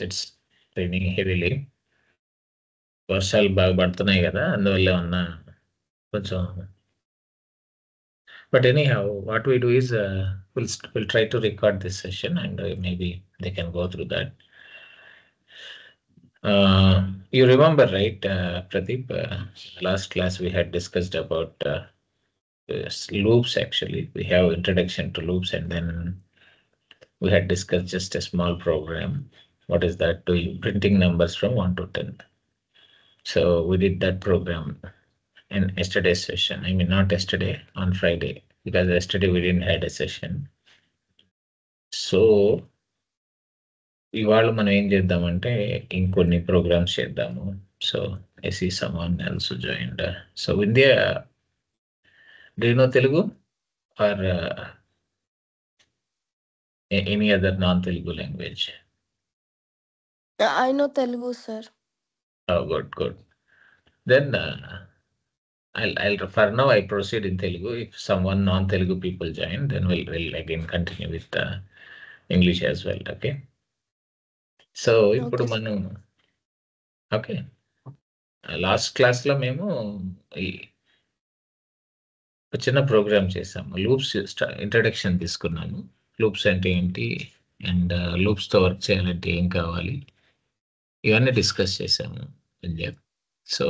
It's raining heavily. వర్షాలు బాగా పడుతున్నాయి కదా, అందువల్ల ఉన్న కొంచెం. But anyhow what we do is we'll try to record this session and maybe they can go through that. You remember, right, Pradeep, last class we had discussed about loops. Actually, we have introduction to loops, and then we had discussed just a small program. What is that? Doing printing numbers from 1 to 10. So we did that program in yesterday's session. I mean, not yesterday, on Friday, because yesterday we didn't had a session. So ఇవాళ మనం ఏం చేద్దామంటే ఇంకొన్ని programs చేద్దాము. So I see someone else joined. So Vindhya, do you know Telugu or any other non Telugu language? I know Telugu, sir. Oh, good. Then I'll for now I proceed in Telugu. If someone non-Telugu people join, then we'll again continue with English as well. Okay. So ఇప్పుడు మనం okay, last క్లాస్లో మేము ఈ చిన్న programme చేసాము. Loops introduction తీసుకున్నాము. Loops అంటే ఏంటి అండ్ లూప్స్తో వర్క్ చేయాలంటే ఏం కావాలి, ఇవన్నీ డిస్కస్ చేసాము. సో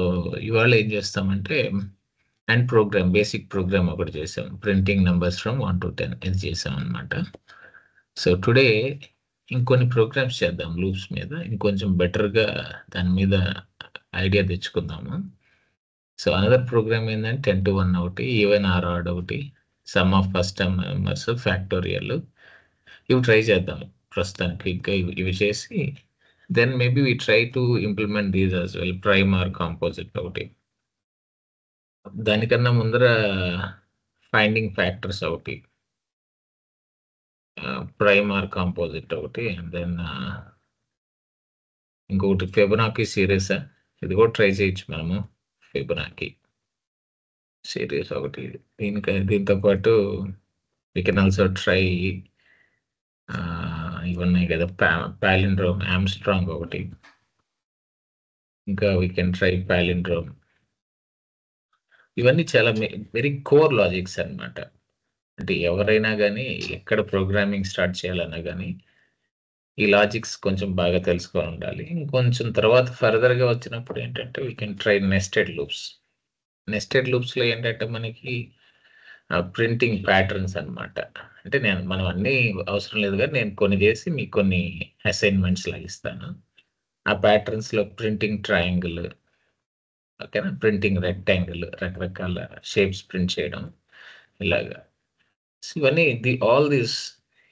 ఇవాళ ఏం చేస్తామంటే అండ్ ప్రోగ్రామ్, బేసిక్ ప్రోగ్రామ్ ఒకటి చేసాం. ప్రింటింగ్ నెంబర్స్ ఫ్రమ్ 1 to 10 ఇది చేసాం అనమాట. సో టుడే ఇంకొన్ని ప్రోగ్రామ్స్ చేద్దాం లూప్స్ మీద, ఇంకొంచెం బెటర్గా దాని మీద ఐడియా తెచ్చుకుందాము. సో అనదర్ ప్రోగ్రామ్ ఏంటంటే 10 to 1 ఒకటి, ఈవెన్ ఆర్ ఆడ్ ఒకటి, sum of first term members, factorial, ఇవి ట్రై చేద్దాం ప్రస్తుతానికి. ఇంకా ఇవి చేసి then maybe we try to implement these as well. Prime or composite ఒకటి, దానికన్నా ముందర ఫైండింగ్ ఫ్యాక్టర్స్ ఒకటి, ప్రైమ్ ఆర్ కాంపోజిట్ ఒకటి, అండ్ దెన్ ఇంకొకటి ఫిబొనాకీ సిరీస్, ఇది కూడా ట్రై చేయొచ్చు మనము. ఫిబొనాకీ సిరీస్ ఒకటి. దీంతో పాటు వీ కెన్ ఆల్సో ట్రై ఇవన్నాయి కదా, పాలిండ్రోమ్, ఆమ్స్ట్రాంగ్ ఒకటి, ఇంకా వీ కెన్ ట్రై పాలిండ్రోమ్. ఇవన్నీ చాలా వెరీ కోర్ లాజిక్స్ అనమాట. అంటే ఎవరైనా కానీ ఎక్కడ ప్రోగ్రామింగ్ స్టార్ట్ చేయాలన్నా కానీ ఈ లాజిక్స్ కొంచెం బాగా తెలుసుకొని ఉండాలి. ఇంకొంచెం తర్వాత ఫర్దర్గా వచ్చినప్పుడు ఏంటంటే we can try nested loops. Nested లూప్స్లో ఏంటంటే మనకి ప్రింటింగ్ ప్యాటర్న్స్ అనమాట. అంటే మనం అన్నీ అవసరం లేదు కానీ నేను కొన్ని చేసి మీకు కొన్ని అసైన్మెంట్స్ లాగా ఇస్తాను. ఆ ప్యాటర్న్స్లో ప్రింటింగ్ ట్రయాంగిల్, ఓకేనా, ప్రింటింగ్ రెక్టాంగిల్, రకరకాల షేప్స్ ప్రింట్ చేయడం, ఇలాగా. ఇవన్నీ ఆల్ దీస్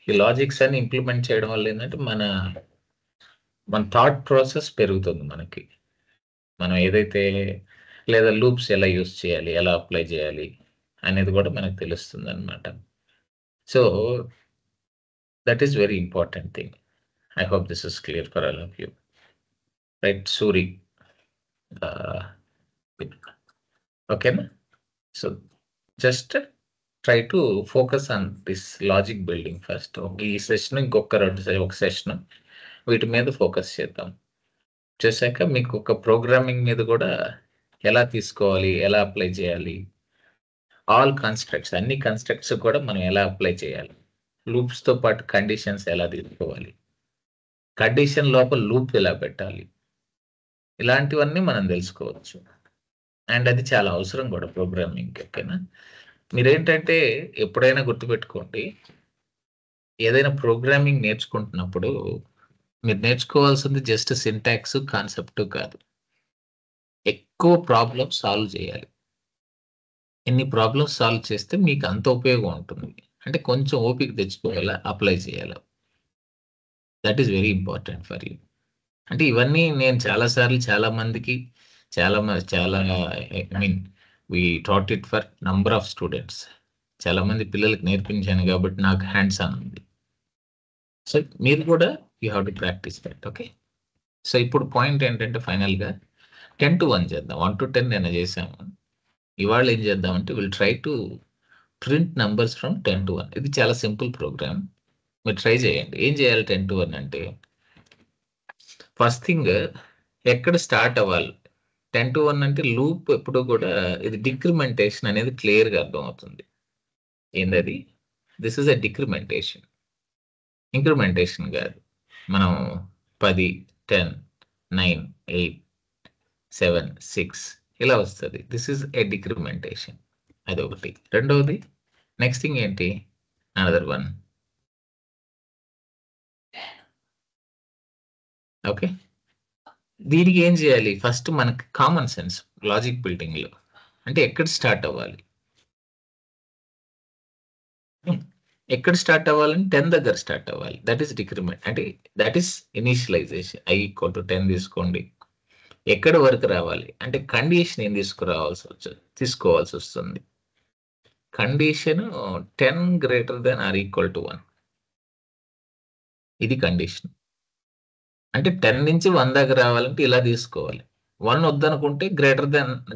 ఈ లాజిక్స్ అన్ని ఇంప్లిమెంట్ చేయడం వల్ల ఏంటంటే మన థాట్ ప్రాసెస్ పెరుగుతుంది మనకి. మనం ఏదైతే లేదా లూప్స్ ఎలా యూస్ చేయాలి, ఎలా అప్లై చేయాలి అనేది కూడా మనకు తెలుస్తుంది అనమాట. So that is very important thing. I hope this is clear for all of you, right Suri? ఓకేనా? So just try to focus on this logic building first. ఈ సెషన్ ఒక సెషన్ వీటి మీద ఫోకస్ చేద్దాం. చేశాక మీకు ఒక ప్రోగ్రామింగ్ మీద కూడా ఎలా తీసుకోవాలి, ఎలా అప్లై చేయాలి, ఆల్ కన్స్ట్రక్ట్స్, అన్ని కన్స్ట్రక్ట్స్ కూడా మనం ఎలా అప్లై చేయాలి, లూప్స్తో పాటు కండిషన్స్ ఎలా తీసుకోవాలి, కండిషన్ లోపల లూప్ ఎలా పెట్టాలి, ఇలాంటివన్నీ మనం తెలుసుకోవచ్చు. అండ్ అది చాలా అవసరం కూడా ప్రోగ్రామింగ్. ఓకేనా? మీరేంటంటే ఎప్పుడైనా గుర్తుపెట్టుకోండి, ఏదైనా ప్రోగ్రామింగ్ నేర్చుకుంటున్నప్పుడు మీరు నేర్చుకోవాల్సింది జస్ట్ సింటాక్స్, కాన్సెప్ట్ కాదు. ఎక్కువ ప్రాబ్లమ్స్ సాల్వ్ చేయాలి. ఎన్ని ప్రాబ్లమ్స్ సాల్వ్ చేస్తే మీకు అంత ఉపయోగం ఉంటుంది. అంటే కొంచెం ఓపిక తెచ్చుకోవాలా, అప్లై చేయాలి. That is very important for you. అంటే ఇవన్నీ నేను చాలాసార్లు చాలా మందికి చాలా I mean we taught it for number of students, చాలామంది పిల్లలకి నేర్పించాను కాబట్టి నాకు హ్యాండ్స్ ఆన్ ఉంది. సో మీరు కూడా you have to practice that. Okay? So ఇప్పుడు పాయింట్ ఏంటంటే ఫైనల్గా 10 to 1 చేద్దాం. 1 to 10 నేను చేసాము. ఇవాళ ఏం చేద్దామంటే will try to print numbers from 10 to 1. ఇది చాలా సింపుల్ ప్రోగ్రామ్, మీరు ట్రై చేయండి. ఏం చేయాలి 10 to 1 అంటే ఫస్ట్ థింగ్ ఎక్కడ స్టార్ట్ అవ్వాలి? 10 to 1 అంటే లూప్ ఎప్పుడు కూడా ఇది డిక్రిమెంటేషన్ అనేది క్లియర్‌గా అర్థమవుతుంది. ఏందది? This is a decrementation. Incrementation కాదు. మనం 10, 10, 9, 8, 7, 6 ఇలా వస్తది. This is a decrementation. అదొకటి. రెండోది నెక్స్ట్ థింగ్ ఏంటి? Another one. ఓకే. దీనికి ఏం చేయాలి? ఫస్ట్ మనకి కామన్ సెన్స్ లాజిక్ బిల్డింగ్‌లో. అంటే ఎక్కడ స్టార్ట్ అవ్వాలి? ఎక్కడ స్టార్ట్ అవ్వాలంటే 10 దగ్గర స్టార్ట్ అవ్వాలి. That is decrement. అంటే దట్ ఈస్ ఇనీషియలైజేషన్. i = 10 తీసుకోండి. ఎక్కడి వరకు రావాలి? అంటే కండిషన్ ఏం తీసుకోవాల్సి వస్తుంది. కండిషన్ 10 > 1. ఇది కండిషన్. అంటే 10 నుంచి 1 దాకా రావాలంటే ఇలా తీసుకోవాలి. 1 వద్దనుకుంటే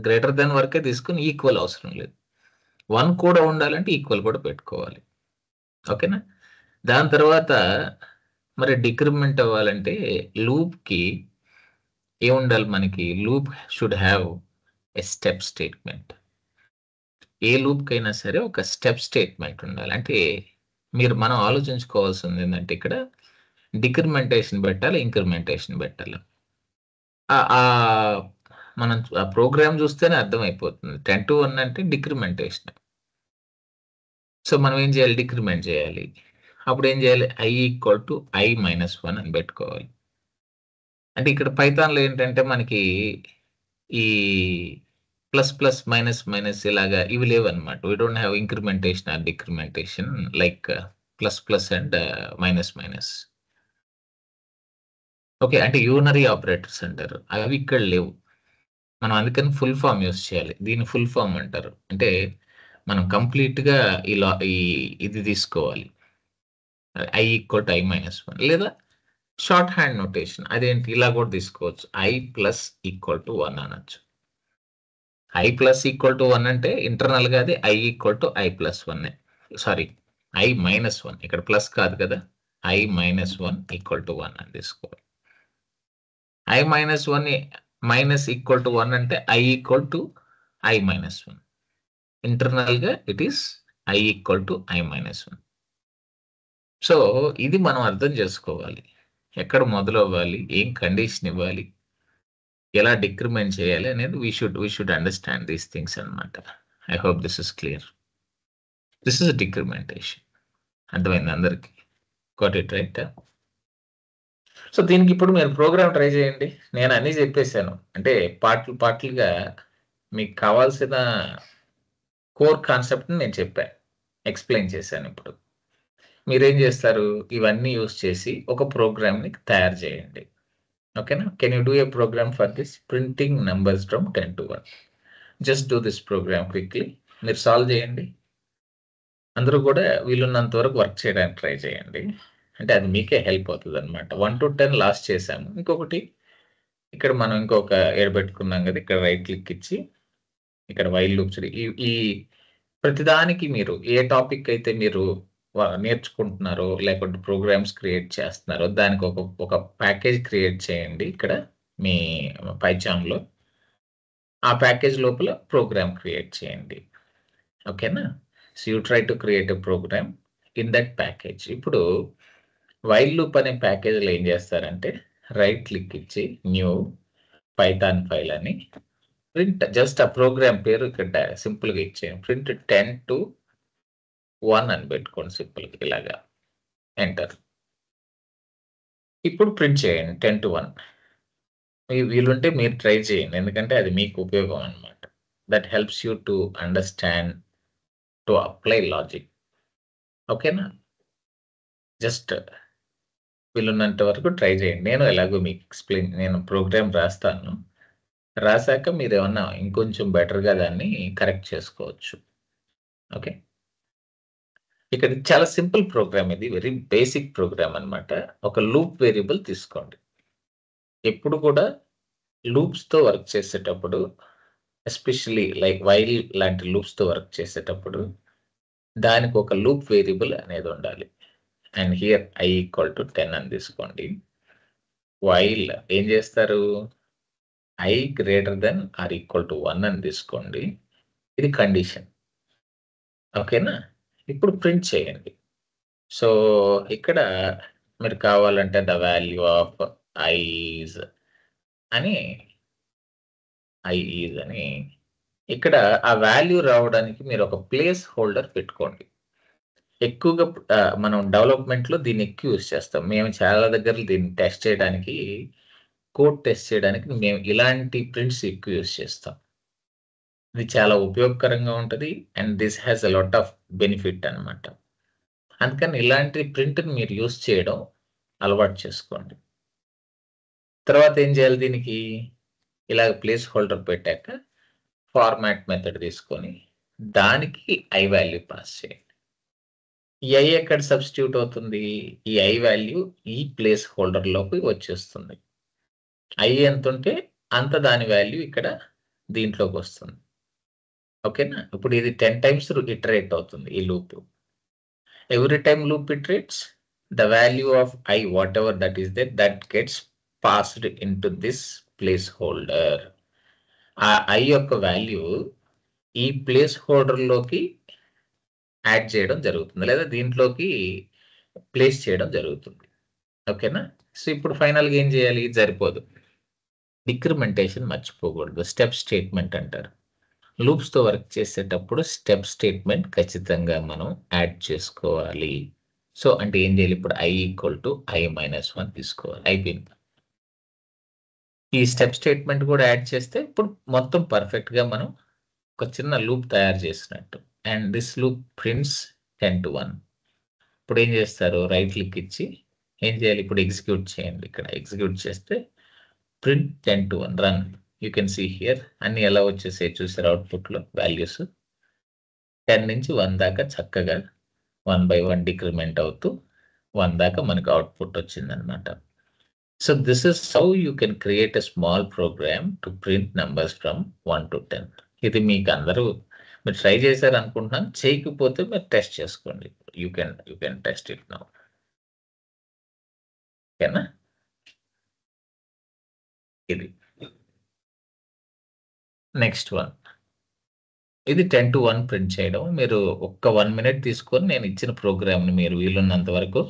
గ్రేటర్ దెన్ వరకే తీసుకొని ఈక్వల్ అవసరం లేదు. 1 కూడా ఉండాలంటే ఈక్వల్ కూడా పెట్టుకోవాలి. ఓకేనా? దాని తర్వాత మరి డిక్రిమెంట్ అవ్వాలంటే లూప్‌కి ఏముండాలి మనకి? Loop should have a step statement. ఏ లూప్‌కైనా సరే ఒక స్టెప్ స్టేట్మెంట్ ఉండాలి. అంటే మనం ఆలోచించుకోవాల్సింది ఏందంటే ఇక్కడ డిక్రిమెంటేషన్ పెట్టాలా? ఇంక్రిమెంటేషన్ పెట్టాలా? మనం ఆ ప్రోగ్రామ్ చూస్తేనే అర్థమైపోతుంది. 10 to 1 అంటే డిక్రిమెంటేషన్. సో మనం ఏం చేయాలి? డిక్రిమెంట్ చేయాలి. అప్పుడు ఏం చేయాలి? i = i - 1 అని పెట్టుకోవాలి. అంటే ఇక్కడ పైథాన్‌లో ఏంటంటే మనకి ఈ ప్లస్, ప్లస్, మైనస్, మైనస్ ఇలాగా ఇవి లేవన్నమాట. We don't have incrementation or decrementation like plus, plus and minus, minus. Okay. అంటే యూనరీ ఆపరేటర్స్ అంటారు. అవి ఇక్కడ లేవు. మనం అందుకని ఫుల్ ఫార్మ్ యూజ్ చేయాలి. దీన్ని ఫుల్ ఫార్మ్ అంటారు. అంటే మనం కంప్లీట్‌గా ఇది తీసుకోవాలి. i = i - 1 లేదా షార్ట్ హ్యాండ్ నోటేషన్. అదేంటి? ఇలా కూడా తీసుకోవచ్చు. i + 1 అనొచ్చు. i + 1 అంటే ఇంటర్నల్‌గా అది i = i + 1 సారీ i - 1 ఇక్కడ ప్లస్ కాదు కదా! i - 1 = 1 అని తీసుకోవాలి. i - 1 - 1 అంటే i = i - 1. ఇంటర్నల్‌గా it is i = i - 1. So ఇది మనం అర్థం చేసుకోవాలి. ఎక్కడ మొదలవ్వాలి? ఏం కండిషన్ ఇవ్వాలి? ఎలా డిక్రిమెంట్ చేయాలి అనేది we should understand these things అన్నమాట. I hope this is clear. This is decrementation. అర్థమైందా అందరికి? Got it right? సో దీనికి ఇప్పుడు మీరు ప్రోగ్రామ్ ట్రై చేయండి. నేను అన్నీ చెప్పేసాను. అంటే పార్ట్‌లుగా మీకు కావాల్సిన కోర్ కాన్సెప్ట్‌ని నేను చెప్పాను. ఎక్స్‌ప్లెయిన్ చేశాను ఇప్పుడు. మీరేం చేస్తారు? ఇవన్నీ యూజ్ చేసి ఒక ప్రోగ్రామ్‌ని తయారు చేయండి. ఓకేనా? Can you do a program for this? Printing numbers from 10 to 1. Just do this program quickly. మీరు సాల్వ్ చేయండి. అందరూ కూడా వీలున్నంత వరకు వర్క్ చేయడానికి ట్రై చేయండి. అంటే అది మీకే హెల్ప్ అవుతదన్నమాట. 1 to 10 లాస్ట్ చేశాము. ఇంకొకటి ఇక్కడ మనం ఇంకొక పెట్టుకున్నాం కదా! ఇక్కడ రైట్ క్లిక్ ఇచ్చి ఇక్కడ వైల్ లూప్స్ ఈ ప్రతిదానికి మీరు ఏ టాపిక్ అయితే మీరు నేర్చుకుంటున్నారో లేకపోతే ప్రోగ్రామ్స్ క్రియేట్ చేస్తున్నారో దానికి ఒక ప్యాకేజ్ క్రియేట్ చేయండి ఇక్కడ మీ పైథాన్‌లో. ఆ ప్యాకేజ్ లోపల ప్రోగ్రామ్ క్రియేట్ చేయండి. ఓకేనా? So you try to create a program in that package. ఇప్పుడు వైల్ లూప్ అనే ప్యాకేజ్‌లో ఏం చేస్తారంటే రైట్ క్లిక్ ఇచ్చి న్యూ పైథాన్ ఫైల్ అని ప్రింట్ జస్ట్ ఆ ప్రోగ్రామ్ పేరు ఇక్కడ సింపుల్‌గా ఇచ్చేయండి. ప్రింట్ 10 to 1 అని పెట్టుకోండి సింపుల్‌గా ఇలాగా. ఎంటర్. ఇప్పుడు ప్రింట్ చేయండి 10 to 1. వీలుంటే మీరు ట్రై చేయండి. ఎందుకంటే అది మీకు ఉపయోగం అన్నమాట. That helps you to understand to apply logic. ఓకేనా? జస్ట్ వీలున్నంత వరకు ట్రై చేయండి. నేను ఎలాగో మీకు నేను ప్రోగ్రామ్ రాస్తాను. రాసాక మీరేమన్నా ఇంకొంచెం బెటర్‌గా దాన్ని కరెక్ట్ చేసుకోవచ్చు. ఓకే. ఇక్కడ చాలా సింపుల్ ప్రోగ్రామ్ ఇది. వెరీ బేసిక్ ప్రోగ్రామ్ అన్నమాట. ఒక లూప్ వేరియబుల్ తీసుకోండి. ఎప్పుడు కూడా లూప్స్‌తో వర్క్ చేసేటప్పుడు ఎస్పెషల్లీ లైక్ వైల్ లాంటి లూప్స్‌తో వర్క్ చేసేటప్పుడు దానికి ఒక లూప్ వేరియబుల్ అనేది ఉండాలి. అండ్ హియర్ i = 10 అని తీసుకోండి. వైల్ ఏం చేస్తారు, i greater than or equal to 1 అని తీసుకోండి. ఇది కండిషన్. ఓకేనా? ఇప్పుడు ప్రింట్ చేయండి. సో ఇక్కడ మీరు కావాలంటే the value of i is అని ఇక్కడ ఆ వాల్యూ రావడానికి మీరు ఒక ప్లేస్ హోల్డర్ పెట్టుకోండి. ఎక్కువగా మనం డెవలప్మెంట్లో దీన్ని ఎక్కువ యూజ్ చేస్తాం. మేము చాలా దగ్గర దీన్ని టెస్ట్ చేయడానికి, కోడ్ టెస్ట్ చేయడానికి మేము ఇలాంటి ప్రింట్స్ ఎక్కువ యూజ్ చేస్తాం. ఇది చాలా ఉపయోగకరంగా ఉంటుంది and this has a lot of benefit అనమాట. అందుకని ఇలాంటి ప్రింట్ని మీరు యూజ్ చేయడం అలవాటు చేసుకోండి. తర్వాత ఏం చేయాలి, దీనికి ఇలాగ ప్లేస్ హోల్డర్ పెట్టాక ఫార్మాట్ మెథడ్ తీసుకొని దానికి i వాల్యూ పాస్ చేయండి. ఈ i ఎక్కడ సబ్స్టిట్యూట్ అవుతుంది, ఈ i వాల్యూ ఈ ప్లేస్ హోల్డర్ లోకి వచ్చేస్తుంది. i ఎంత ఉంటే అంత దాని వాల్యూ ఇక్కడ దీంట్లోకి వస్తుంది. ఓకేనా? ఇప్పుడు ఇది 10 టైమ్స్ ఇటరేట్ అవుతుంది ఈ loop. Every time loop iterates, the value of i whatever that is there that gets passed into this placeholder. ఆ i యొక్క వాల్యూ ఈ ప్లేస్ హోల్డర్ లోకి యాడ్ చేయడం జరుగుతుంది, లేదా దీంట్లోకి ప్లేస్ చేయడం జరుగుతుంది. ఓకేనా? సో ఇప్పుడు ఫైనల్గా ఏం చేయాలి, సరిపోదు, డిక్రిమెంటేషన్ మర్చిపోకూడదు. స్టెప్ స్టేట్మెంట్ అంటారు. లూప్స్తో వర్క్ చేసేటప్పుడు స్టెప్ స్టేట్మెంట్ ఖచ్చితంగా మనం యాడ్ చేసుకోవాలి. సో అంటే ఏం చేయాలి, ఇప్పుడు i ఈక్వల్ టు i-1 తీసుకోవాలి. అయిపోయింది. ఈ స్టెప్ స్టేట్మెంట్ కూడా యాడ్ చేస్తే ఇప్పుడు మొత్తం పర్ఫెక్ట్గా మనం ఒక చిన్న లూప్ తయారు చేసినట్టు. And this loop prints 10 to 1. ఇప్పుడు ఏం చేస్తారు, రైట్ క్లిక్ ఇచ్చి ఏం చేయాలి, ఇప్పుడు ఎగ్జిక్యూట్ చేయండి. ఇక్కడ ఎగ్జిక్యూట్ చేస్తే print 10 to 1 run. You can see here అన్ని ఎలా వచ్చేసాయి చూసారు అవుట్పుట్లో వాల్యూస్. 10 నుంచి 1 దాకా చక్కగా 1 by 1 డిక్రిమెంట్ అవుతూ 1 దాకా మనకు అవుట్పుట్ వచ్చిందనమాట. So this is how you can create a small program to print numbers from 1 to 10. ఇది మీకు అందరూ మీరు ట్రై చేశారు అనుకుంటున్నాను. చేయకపోతే మీరు టెస్ట్ చేసుకోండి. You can test it now. ఓకేనా? ఇది నెక్స్ట్ వన్, ఇది 10 to 1 ప్రింట్ చేయడం. మీరు ఒక్క 1 minute తీసుకొని నేను ఇచ్చిన ప్రోగ్రామ్ని మీరు వీలున్నంత వరకు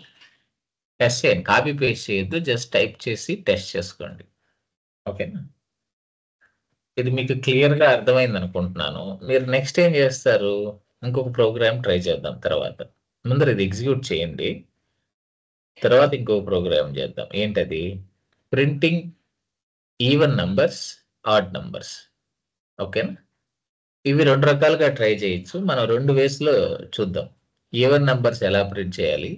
టెస్ట్ చేయండి. కాపీ పేస్ట్ చేయొద్దు, జస్ట్ టైప్ చేసి టెస్ట్ చేసుకోండి. ఓకేనా? ఇది మీకు క్లియర్గా అర్థమైంది అనుకుంటున్నాను. మీరు నెక్స్ట్ ఏం చేస్తారు, ఇంకొక ప్రోగ్రామ్ ట్రై చేద్దాం. తర్వాత ముందర ఇది ఎగ్జిక్యూట్ చేయండి, తర్వాత ఇంకొక ప్రోగ్రామ్ చేద్దాం. ఏంటది, printing even numbers, add numbers. ఓకేనా? ఇవి 2 రకాలుగా ట్రై చేయొచ్చు. మనం 2 వేస్లో చూద్దాం. ఈవెన్ నంబర్స్ ఎలా ప్రింట్ చేయాలి,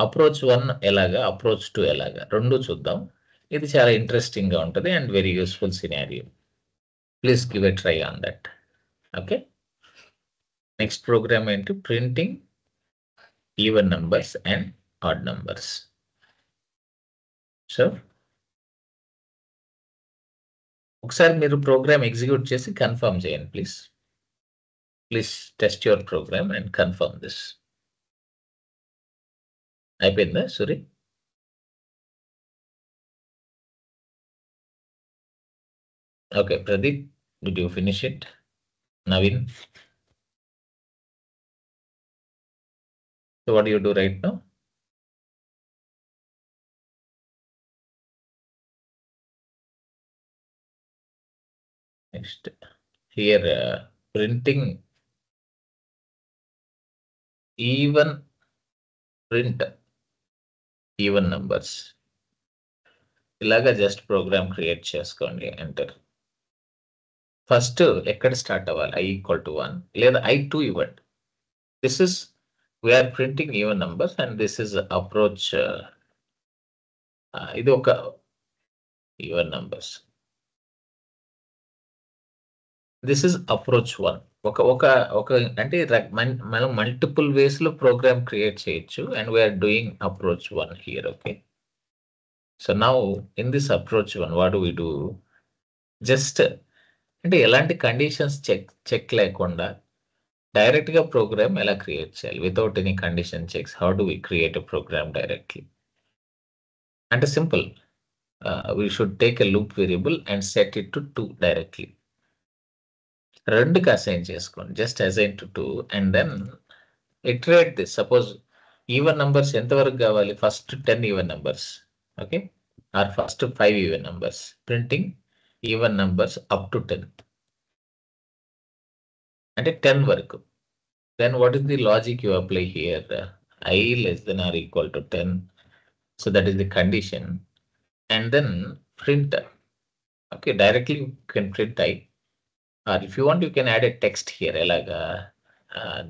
అప్రోచ్ 1 ఎలాగా, అప్రోచ్ 2 ఎలాగా, 2 చూద్దాం. ఇది చాలా ఇంట్రెస్టింగ్గా ఉంటుంది and very useful scenario. Please give a try on that. Okay, next program ఏంటి, printing even numbers and odd numbers. So ఒకసారి మీరు ప్రోగ్రామ్ ఎగ్జిక్యూట్ చేసి కన్ఫర్మ్ చేయండి please. Please test your program and confirm this. అయిపోయిందా Suri? Okay, Pradeep, did you finish it? Naveen? So what do you do right now? Next, here printing even print even numbers. ఇలాగా just program create చేసుకోండి, enter. First ఎక్కడ start అవ్వాలి, i equal to 1 లేదా i2 ఇవ్వండి. This is we're printing even numbers and this is approach. ఇది ఒక even numbers, this is approach 1. ఒక అంటే మనం మల్టిపుల్ వేస్ లో ప్రోగ్రామ్ క్రియేట్ చేయొచ్చు and we're doing approach 1 here. Okay, so now in this approach 1 what do we do, just అంటే ఎలాంటి conditions check లేకుండా డైరెక్ట్ గా ప్రోగ్రామ్ ఎలా క్రియేట్ చేయాలి without any condition checks. How do we create a program directly అంటే simple. we should take a loop variable and set it to 2 directly. 2కి assign చేసుకోండి. Just assign to 2 and then iterate this. Suppose even numbers ఎంతవరకు కావాలి? First 10 even numbers. Okay? Or first 5 even numbers. Printing even numbers up to 10. అంటే 10 వరకు. Then what is the logic you apply here? I less than or equal to 10. So that is the condition. And then print. Okay, directly you can print I. Or if you want, you can add a text here. Elaga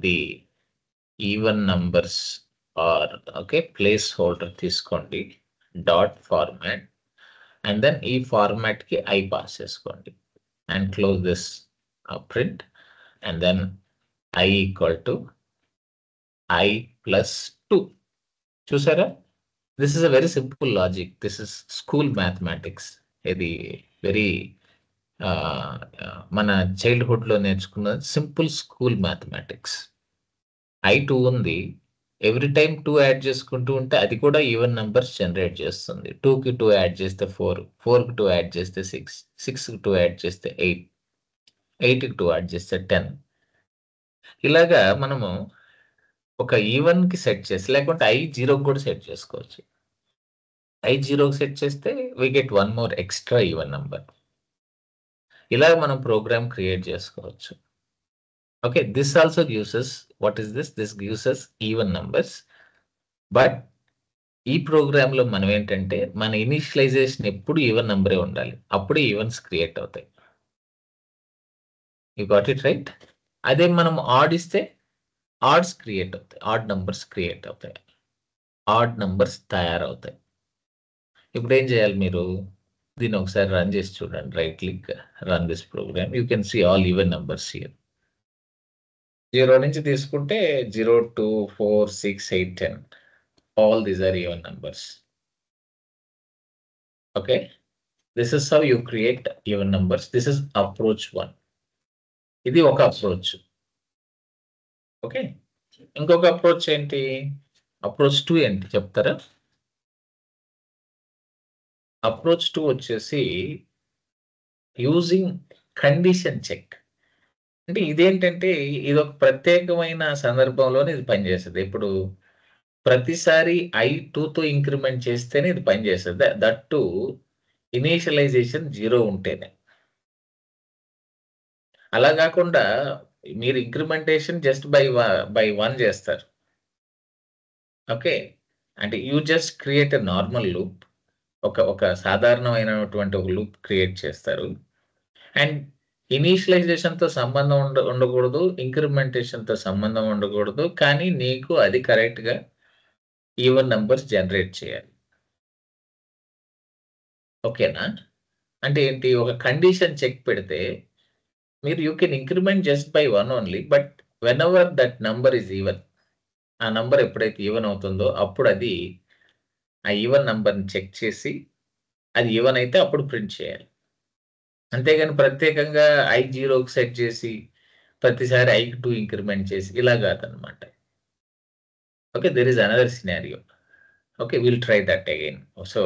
the even numbers or okay placeholder తీసుకోండి dot format and then ఈ format కి I pass చేసుకోండి and close this print and then I equal to I plus 2. చూసారా? This is a very simple logic. This is school mathematics. ఇది very మన childhood లో నేర్చుకున్న simple school mathematics. I2 ఉంది, every time 2 add చేసుకుంటూ ఉంటే అది కూడా ఈవెన్ నంబర్స్ జనరేట్ చేస్తుంది. 2కి 2 యాడ్ చేస్తే 4, 4కి 2 యాడ్ చేస్తే 6, 6కి 2 యాడ్ చేస్తే 8, 8కి 2 యాడ్ చేస్తే 10. ఇలాగా మనము ఒక ఈవెన్ కి సెట్ చేసి లేకుంటే I0 కూడా సెట్ చేసుకోవచ్చు. I0 సెట్ చేస్తే we get one more extra even number. ఇలా మనం ప్రోగ్రామ్ క్రియేట్ చేసుకోవచ్చు. Okay, this also gives us, what is this? This gives us even numbers. But ఈ ప్రోగ్రామ్ లో మనం ఏంటంటే మన ఇనిషియలైజేషన్ ఎప్పుడు ఈవెన్ నంబరే ఉండాలి. అప్పుడే ఈవెన్స్ క్రియేట్ అవుతాయి. You got it right? అదే మనం ఆడ్ ఇస్తే ఆడ్స్ క్రియేట్ అవుతాయి. ఆడ్ నంబర్స్ క్రియేట్ అవుతాయి. ఆడ్ నంబర్స్ తయారవుతాయి. ఇప్పుడు ఏం చేయాలి మీరు? దీన్ని ఒకసారి రన్ చేసి చూడండి. Right click, run this program. You can see all even numbers here. 0 నుంచి తీసుకుంటే 0, 2, 4, 6, 8, 10. All these are even numbers. Okay. This is how you create even numbers. This is approach 1. ఇది ఒక అప్రోచ్. ఓకే, ఇంకొక approach ఏంటి? Approach 2 ఏంటి చెప్తారా? Approach 2 వచ్చేసి using condition check. అంటే ఇదేంటంటే ఇది ఒక ప్రత్యేకమైన సందర్భంలోనే ఇది పనిచేస్తుంది. ఇప్పుడు ప్రతిసారి I2తో ఇంక్రిమెంట్ చేస్తేనే ఇది పనిచేస్తుంది. దట్ టు ఇనిషియలైజేషన్ 0 ఉంటేనే. అలా కాకుండా మీరు ఇంక్రిమెంటేషన్ జస్ట్ బై 1 చేస్తారు. ఓకే, అంటే you just create a normal loop. ఒక సాధారణమైనటువంటి ఒక లూప్ క్రియేట్ చేస్తారు. అండ్ ఇనిషియలైజేషన్తో సంబంధం ఉండకూడదు, ఇంక్రిమెంటేషన్తో సంబంధం ఉండకూడదు. కానీ నీకు అది కరెక్ట్గా ఈవెన్ నంబర్స్ జనరేట్ చేయాలి. ఓకేనా? అంటే ఏంటి? ఒక కండిషన్ చెక్ పెడితే మీరు you can increment just by 1 only, but when ever that number is even, ఆ నంబర్ ఎప్పుడైతే ఈవెన్ అవుతుందో అప్పుడు అది ఆ ఈవెన్ నంబర్ని చెక్ చేసి అది ఈవెన్ అయితే అప్పుడు ప్రింట్ చేయాలి. అంతేగాని ప్రత్యేకంగా I0కి సెట్ చేసి ప్రతిసారి I కి 2 ఇంక్రిమెంట్ చేసి ఇలా కాదనమాట. Okay, there is another scenario. Okay, will try that again. So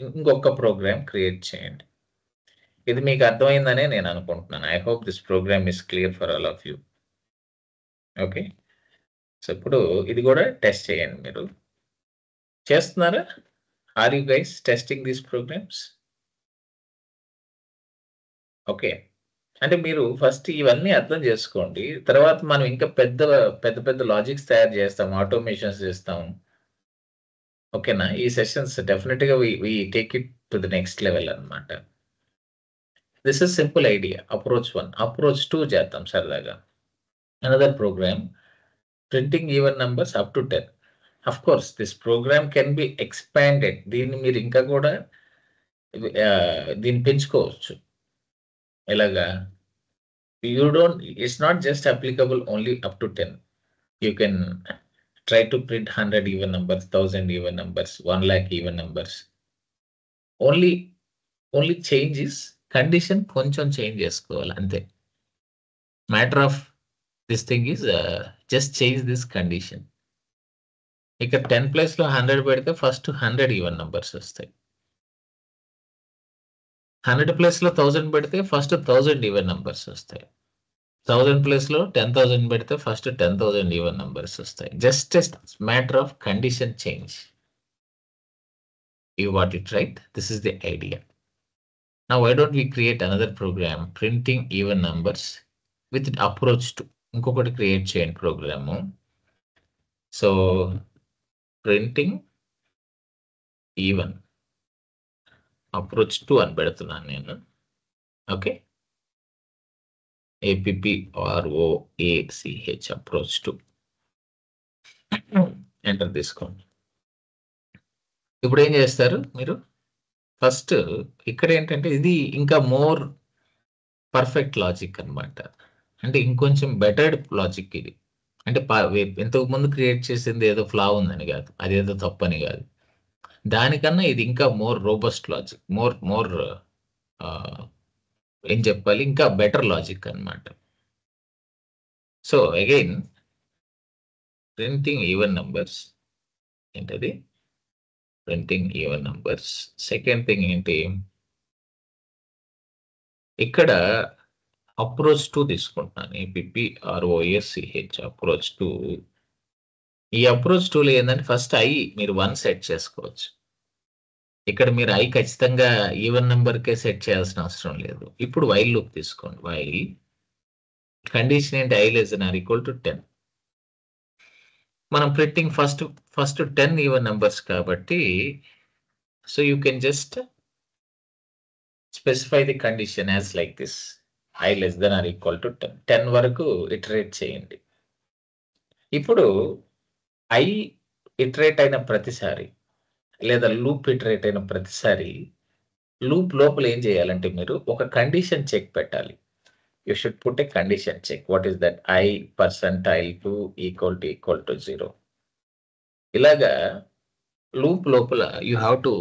ఇంకొక ప్రోగ్రామ్ క్రియేట్ చేయండి. ఇది మీకు అర్థమైందనే నేను అనుకుంటున్నాను. I hope this program is clear for all of you. Okay, so ఇప్పుడు ఇది కూడా టెస్ట్ చేయండి. మీరు చేస్తున్నారా? Are you guys testing these programs? Okay, అంటే మీరు ఫస్ట్ ఇవన్నీ అర్థం చేసుకోండి. తర్వాత మనం ఇంకా పెద్ద లాజిక్స్ తయారు చేస్తాం, ఆటోమేషన్స్ చేస్తాం. ఓకేనా? ఈ సెషన్స్ డెఫినెట్గా we take it to the next level అనమాట. This is simple idea. Approach 1. Approach 2 చేద్దాం సరదాగా. Another program printing even numbers up to 10. Of course, this program can be expanded. దీన్ని మీరు ఇంకా కూడా దీన్ని పెంచుకోవచ్చు. ఎలాగా? It's not just applicable only up to 10. You can try to print 100 even numbers, 1000 even numbers, 1 lakh even numbers. Only change is condition కొంచెం change చేసుకోవాలి అంతే. Matter of this thing is just change this condition. ఇక్కడ 10 ప్లేస్లో 100 పెడితే first 100 even numbers వస్తాయి. 100 place లో 1000 పెడితే first 1000 even numbers వస్తాయి. 1000 ప్లేస్ లో 10,000 పెడితే ఫస్ట్ 10,000 ఈవెన్ నంబర్స్ వస్తాయి. Just matter of condition change. You got it right? This is the idea. Now why don't we create another program printing even numbers with approach to ఇంకొకటి create చేయండి program. So printing even approach two అని పెడుతున్నాను నేను. Okay, APPROACH approach two enter తీసుకోండి. ఇప్పుడు ఏం చేస్తారు మీరు? ఫస్ట్ ఇక్కడ ఏంటంటే ఇది ఇంకా మోర్ పర్ఫెక్ట్ లాజిక్ అన్నమాట. అంటే ఇంకొంచెం బెటర్ లాజిక్ ఇది. అంటే ఇంతకు ముందు క్రియేట్ చేసింది ఏదో ఫ్లా ఉందని కాదు, అదేదో తప్పని కాదు. దానికన్నా ఇది ఇంకా మోర్ రోబస్ట్ లాజిక్, మోర్ ఏం చెప్పాలి, ఇంకా బెటర్ లాజిక్ అన్నమాట. So again printing even numbers ఏంటది? Printing even numbers. Second thing ఏంటి, ఇక్కడ అప్రోచ్ టు తీసుకుంటున్నాను. APPROACH approach two. ఈ అప్రోచ్ టూలో ఏంటంటే ఫస్ట్ ఐ మీరు 1 సెట్ చేసుకోవచ్చు. ఇక్కడ మీరు ఐ ఖచ్చితంగా ఈవెన్ నెంబర్కే సెట్ చేయాల్సిన అవసరం లేదు. ఇప్పుడు వైల్ లూప్ తీసుకోండి. వైల్ కండిషన్ ఏంటి? I less than or equal to 10. మనం ప్రింటింగ్ ఫస్ట్ 10 ఈవెన్ నెంబర్స్ కాబట్టి so you can just specify the condition as like this, I less than or equal to 10. 10 వరకు iterate చేయండి. ఇప్పుడు I iterate అయిన ప్రతిసారి లేదా loop iterate అయిన ప్రతిసారి లూప్ లోపల ఏం చేయాలంటే మీరు ఒక కండిషన్ చెక్ పెట్టాలి. You should put a condition check. What is that? I %2 equal to 0. ఇలాగా లూప్ లోపల you have to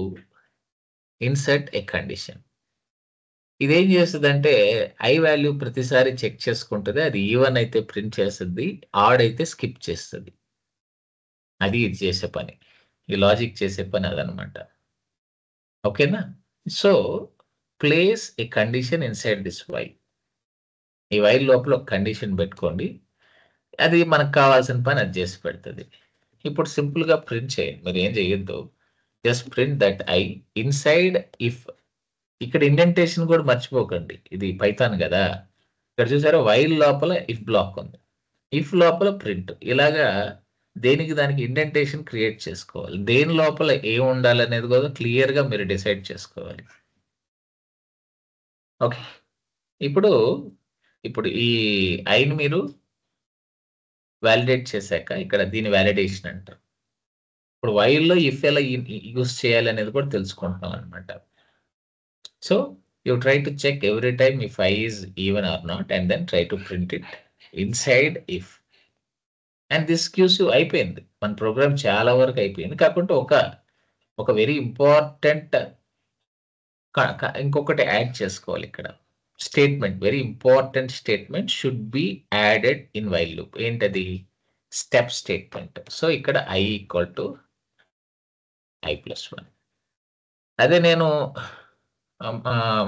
insert a condition. ఇదేం చేస్తుందంటే ఐ వాల్యూ ప్రతిసారి చెక్ చేసుకుంటుంది. అది ఈవెన్ అయితే ప్రింట్ చేస్తుంది, ఆడ్ అయితే స్కిప్ చేస్తుంది. అది ఇది చేసే పని, ఈ లాజిక్ చేసే పని అదనమాట. ఓకేనా? So place A condition inside this while. ఈ వైల్ లోపల ఒక కండిషన్ పెట్టుకోండి, అది మనకు కావాల్సిన పని అది చేసి పెడుతుంది. ఇప్పుడు సింపుల్గా ప్రింట్ చేయండి. మీరు ఏం చేయొద్దు, just print that I inside if. ఇక్కడ ఇండెంటేషన్ కూడా మర్చిపోకండి, ఇది పైథాన్ కదా. ఇక్కడ చూసారా వైల్ లోపల ఇఫ్ బ్లాక్ ఉంది, ఇఫ్ లోపల ప్రింట్. ఇలాగా దేనికి దానికి ఇండెంటేషన్ క్రియేట్ చేసుకోవాలి. దేని లోపల ఏం ఉండాలి అనేది కూడా క్లియర్గా మీరు డిసైడ్ చేసుకోవాలి. ఓకే, ఇప్పుడు ఈ ఐని మీరు వ్యాలిడేట్ చేశాక ఇక్కడ దీని వ్యాలిడేషన్ అంటారు. ఇప్పుడు వైల్లో ఇఫ్ ఎలా యూస్ చేయాలి అనేది కూడా తెలుసుకుంటున్నాం అనమాట. So you try to check every time if I is even or not, and then try to print it inside if. And this gives you అయిపోయింది మన ప్రోగ్రామ్, చాలా వరకు అయిపోయింది. కాకుంటే ఒక వెరీ ఇంపార్టెంట్ ఇంకొకటి యాడ్ చేసుకోవాలి ఇక్కడ. Statement, very important statement should be added in while loop. ఏంటది? Step statement. సో ఇక్కడ I ఈక్వల్ టు I+1. అదే నేను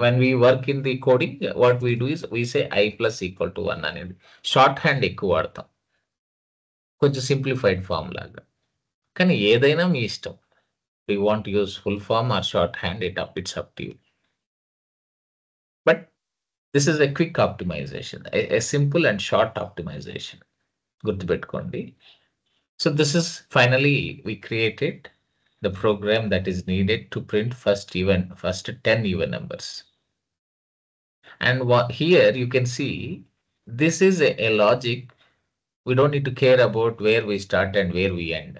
when we work in the coding, what we do is we say I plus equal to 1 అనేది short hand ఎక్కువ వాడతాం, కొంచెం simplified form లాగా. కానీ ఏదైనా మీ ఇష్టం, we want to use full form or short hand, it's up to you. But this is a quick optimization, a simple and short optimization. గుర్తుపెట్టుకోండి. So this is finally we created the program that is needed to print first 10 even numbers. And here you can see this is a logic. We don't need to care about where we start and where we end,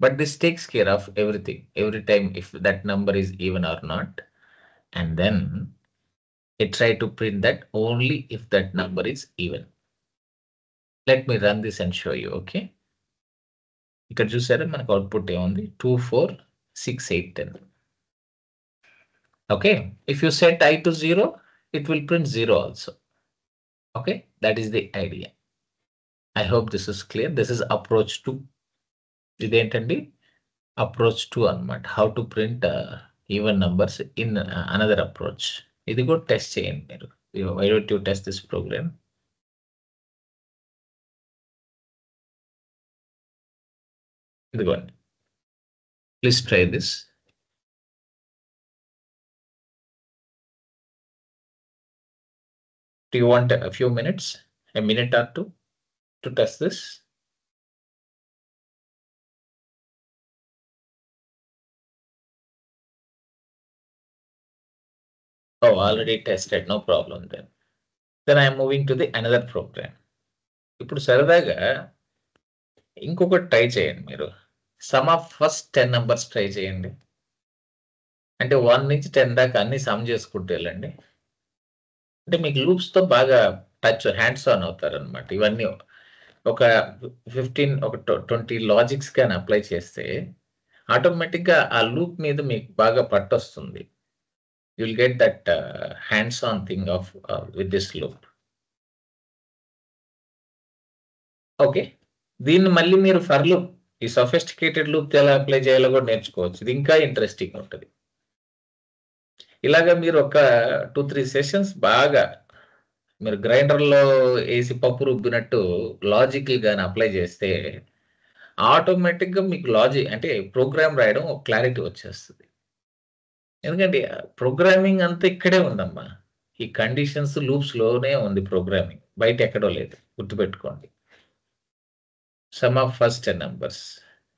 but this takes care of everything. Every time if that number is even or not, and then it try to print that only if that number is even. Let me run this and show you. Okay, ఇక్కడ చూసారా మనకు output ఏముంది? 2 4 6 8 10. Okay, if you set I to 0, it will print 0 also. Okay, that is the idea. I hope this is clear. This is approach 2. ఇదేంటండి? approach 2 అన్నమాట. How to print even numbers in another approach. ఇది కూడా test చేయండి మీరు. Why don't you test this program? ఇదిగోండి. Please try this. Do you want a few minutes, a minute or two to test this? Oh, already tested, no problem then. Then I am moving to the another program. ఇప్పుడు సరదాగా ఇంకొకటి try చేయండి మీరు. Some of first 10 numbers try చేయండి. అంటే 1 నుంచి 10 దాకా అన్ని సమ్ చేసుకుంటూ వెళ్ళండి. అంటే మీకు లూప్స్‌తో బాగా హ్యాండ్స్ ఆన్ అవుతారనమాట. ఇవన్నీ ఒక 15 ఒక 20 లాజిక్స్ గాని అప్లై చేస్తే ఆటోమేటిక్‌గా ఆ లూప్ మీద మీకు బాగా పట్టొస్తుంది. You will get that hands on thing of with this loop. Okay. దీన్ని మళ్ళీ మీరు ఫర్ లూప్, ఈ సోఫిస్టికేటెడ్ లూప్ ఎలా అప్లై చేయాలో కూడా నేర్చుకోవచ్చు. ఇది ఇంకా ఇంట్రెస్టింగ్ ఉంటది. ఇలాగ మీరు ఒక 2, 3 సెషన్స్ బాగా మీరు గ్రైండర్‌లో ఏసి పప్పు రుబ్బినట్టు లాజిక్‌లు గాని అప్లై చేస్తే ఆటోమేటిక్‌గా మీకు అంటే ప్రోగ్రామ్ రాయడం ఒక క్లారిటీ వచ్చేస్తది. ఎందుకంటే ప్రోగ్రామింగ్ అంతా ఇక్కడే ఉందమ్మా. ఈ కండిషన్స్ లూప్స్‌లోనే ఉంది ప్రోగ్రామింగ్. బయట ఎక్కడో లేదు. గుర్తుపెట్టుకోండి. Some of first 10 numbers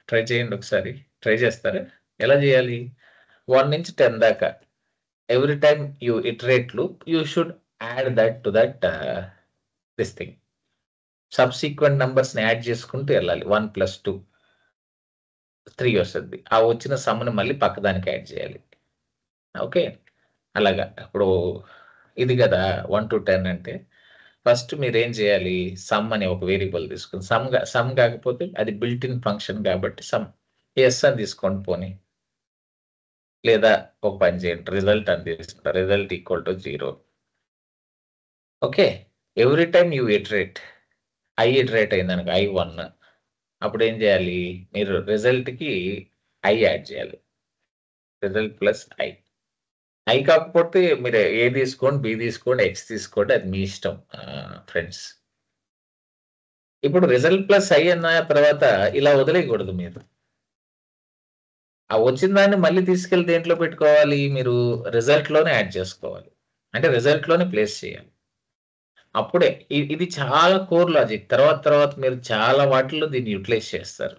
try చేయండి ఒకసారి. ట్రై చేస్తారా? ఎలా చేయాలి? 1 నుంచి 10 దాకా every time you iterate loop you should add that to that this thing. Subsequent నంబర్స్‌ని యాడ్ చేసుకుంటూ వెళ్ళాలి. 1 + 2 3 వస్తది. ఆ వచ్చిన సమ్‌ని మళ్ళీ పక్కదానికి యాడ్ చేయాలి. ఓకే. అలాగా. ఇప్పుడు ఇది గదా! 1-10 అంటే ఫస్ట్ మీరేం చేయాలి? సమ్ అనే ఒక వేరియబుల్ తీసుకొని సమ్ కాకపోతే అది బిల్ట్ ఇన్ ఫంక్షన్ కాబట్టి సమ్ యెస్ అని తీసుకోండి పోనీ. లేదా ఒక పని చేయండి. రిజల్ట్ అని తీసుకుంటా. Result equal to 0. Okay. Every time you iterate. Iterate అయిందనుకో I1 అప్పుడేం చేయాలి? మీరు రిజల్ట్‌కి యాడ్ చేయాలి. రిజల్ట్ ప్లస్ కాకపోతే మీరు ఏ తీసుకోండి, బి తీసుకోండి, ఎక్స్ తీసుకోండి అది మీ ఇష్టం ఫ్రెండ్స్. ఇప్పుడు రిజల్ట్ ప్లస్ అన్న తర్వాత ఇలా వదిలేయకూడదు మీరు. ఆ వచ్చిన దాన్ని మళ్ళీ తీసుకెళ్ళి దేంట్లో పెట్టుకోవాలి? మీరు రిజల్ట్‌లోనే యాడ్ చేసుకోవాలి. అంటే రిజల్ట్‌లోనే ప్లేస్ చేయాలి. అప్పుడే ఇది చాలా కోర్ లాజిక్. తర్వాత మీరు చాలా వాటిల్లో దీన్ని యుటిలైజ్ చేస్తారు.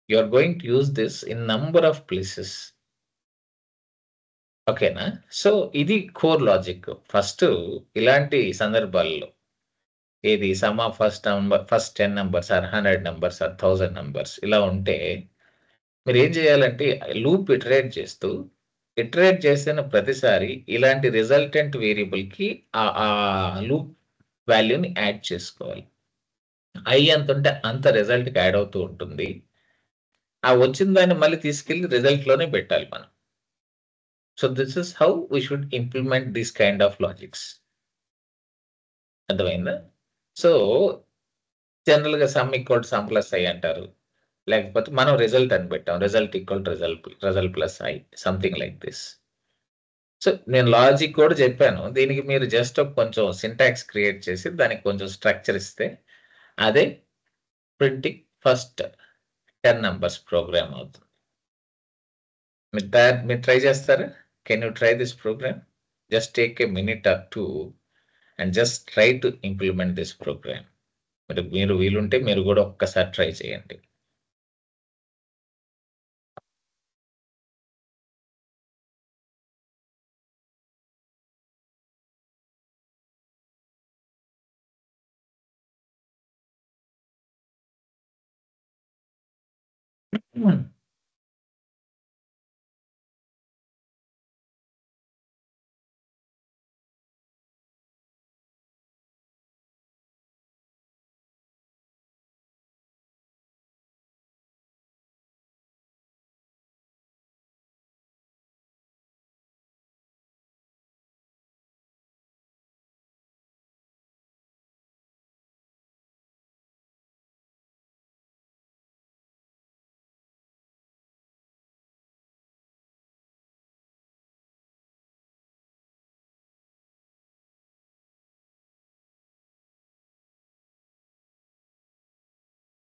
You are going to use this in number of places. ఓకేనా? సో, ఇది కోర్ లాజిక్. ఫస్ట్ ఇలాంటి సందర్భాల్లో ఏది sum of first 10 numbers or 100 numbers or 1000 numbers ఇలా ఉంటే మీరేం చేయాలంటే లూప్ ఇటరేట్ చేసిన ప్రతిసారి ఇలాంటి రిజల్టెంట్ వేరియబుల్‌కి ఆ లూప్ వాల్యూని యాడ్ చేసుకోవాలి. ఎంతుంటే అంత రిజల్ట్‌కి యాడ్ అవుతూ ఉంటుంది. ఆ వచ్చిన దాన్ని మళ్ళీ తీసుకెళ్ళి రిజల్ట్‌లోనే పెట్టాలి మనం. So, this is how we should implement this kind of logics. అర్థమైందా? సో, జనరల్‌గా sum equal to sum plus అంటారు. లేకపోతే మనం రిజల్ట్ అని పెట్టాం. Result equal to result plus something like this. So, నేను లాజిక్ కూడా చెప్పాను. దీనికి మీరు జస్ట్ కొంచెం సింటాక్స్ క్రియేట్ చేసి దానికి కొంచెం స్ట్రక్చర్ ఇస్తే అదే ప్రింటింగ్ ఫస్ట్ 10 నంబర్స్ ప్రోగ్రామ్ అవుతుంది. మీరు ట్రై చేస్తారా? Can you try this program? Just take a minute or 2 and just try to implement this program. మీరు వీలుంటే మీరు కూడా ఒక్కసారి ట్రై చేయండి.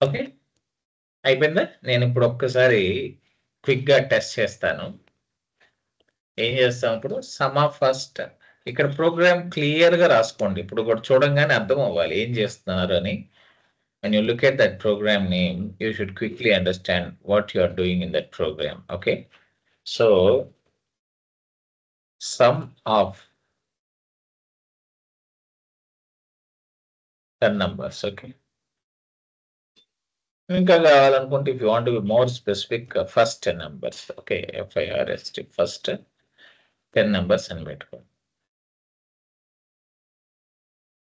ఓకే, అయిపోయిందా? నేను ఇప్పుడు ఒక్కసారి క్విక్గా టెస్ట్ చేస్తాను. ఏం చేస్తాం ఇప్పుడు? సమ్ ఆఫ్ ఫస్ట్ ఇక్కడ ప్రోగ్రామ్ క్లియర్గా రాసుకోండి. ఇప్పుడు కూడా చూడంగానే అర్థం అవ్వాలి ఏం చేస్తున్నారు అని. When you look at that program name, you should quickly understand what you are doing in that program. Okay, so sum of 10 numbers. Okay, ఇంకా కావాలనుకుంటే if you want to be more specific, first 10 numbers. Okay, FIRST first 10 numbers అని పెట్టుకోండి.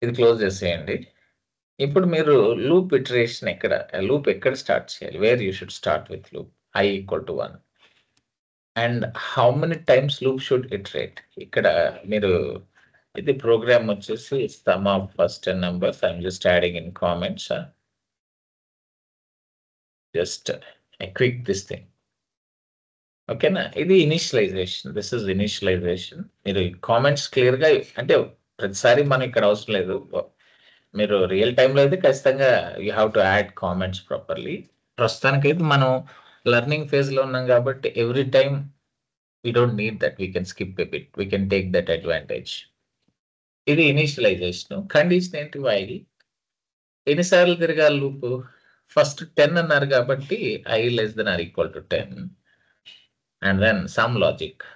ఇది close చేసేయండి. ఇప్పుడు మీరు loop iteration ఎక్కడ start చేయాలి? Where you should start with loop I equal to 1 and how many times loop should iterate? ఇక్కడ మీరు ఇది ప్రోగ్రామ్ వచ్చేసి sum of first 10 numbers. I'm just adding in comments, just quick this thing. ఓకేనా? ఇది initialisation. This is initialisation. మీరు comments క్లియర్గా అంటే ప్రతిసారి మనం ఇక్కడ అవసరం లేదు. మీరు రియల్ టైంలో అయితే ఖచ్చితంగా you have to add comments properly. ప్రస్తుతానికైతే మనం లెర్నింగ్ ఫేజ్లో ఉన్నాం కాబట్టి every time we don't need that. We can skip a bit, we can take that advantage. ఇది ఇనిషియలైజేషన్. కండిషన్ ఏంటి? వైల్. ఎన్నిసార్లు తిరగాలి లూప్? ఫస్ట్ 10 అన్నారు కాబట్టి I less than or equal to 10 and then sum logic.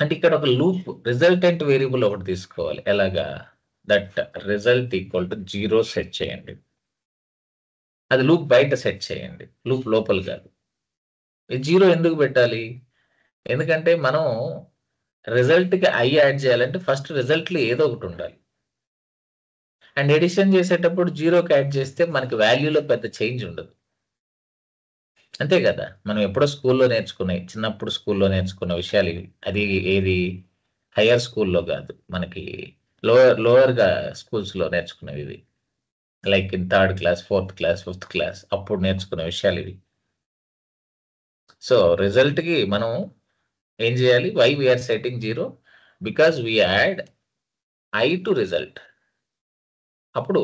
అంటే ఇక్కడ ఒక loop resultant variable ఒకటి తీసుకోవాలి. ఎలాగా? That result equal to 0 set చేయండి. అది లూప్ బయట సెట్ చేయండి, లూప్ లోపల కాదు. 0 ఎందుకు పెట్టాలి? ఎందుకంటే మనం రిజల్ట్కి I యాడ్ చేయాలంటే ఫస్ట్ రిజల్ట్లో ఏదో ఒకటి ఉండాలి. అండ్ ఎడిషన్ చేసేటప్పుడు 0కి యాడ్ చేస్తే మనకి వాల్యూలో పెద్ద చేంజ్ ఉండదు. అంతే కదా? మనం ఎప్పుడో స్కూల్లో నేర్చుకున్నాయి, చిన్నప్పుడు స్కూల్లో నేర్చుకున్న విషయాలు ఇవి. అది ఏది? హయ్యర్ స్కూల్లో కాదు, మనకి లోవర్గా స్కూల్స్లో నేర్చుకునేవి ఇవి. Like in 3rd class, 4th class, 5th class అప్పుడు నేర్చుకున్న విషయాలు ఇవి. సో రిజల్ట్కి మనం ఏం చేయాలి? Why we're setting 0? Because we add I to result. అప్పుడు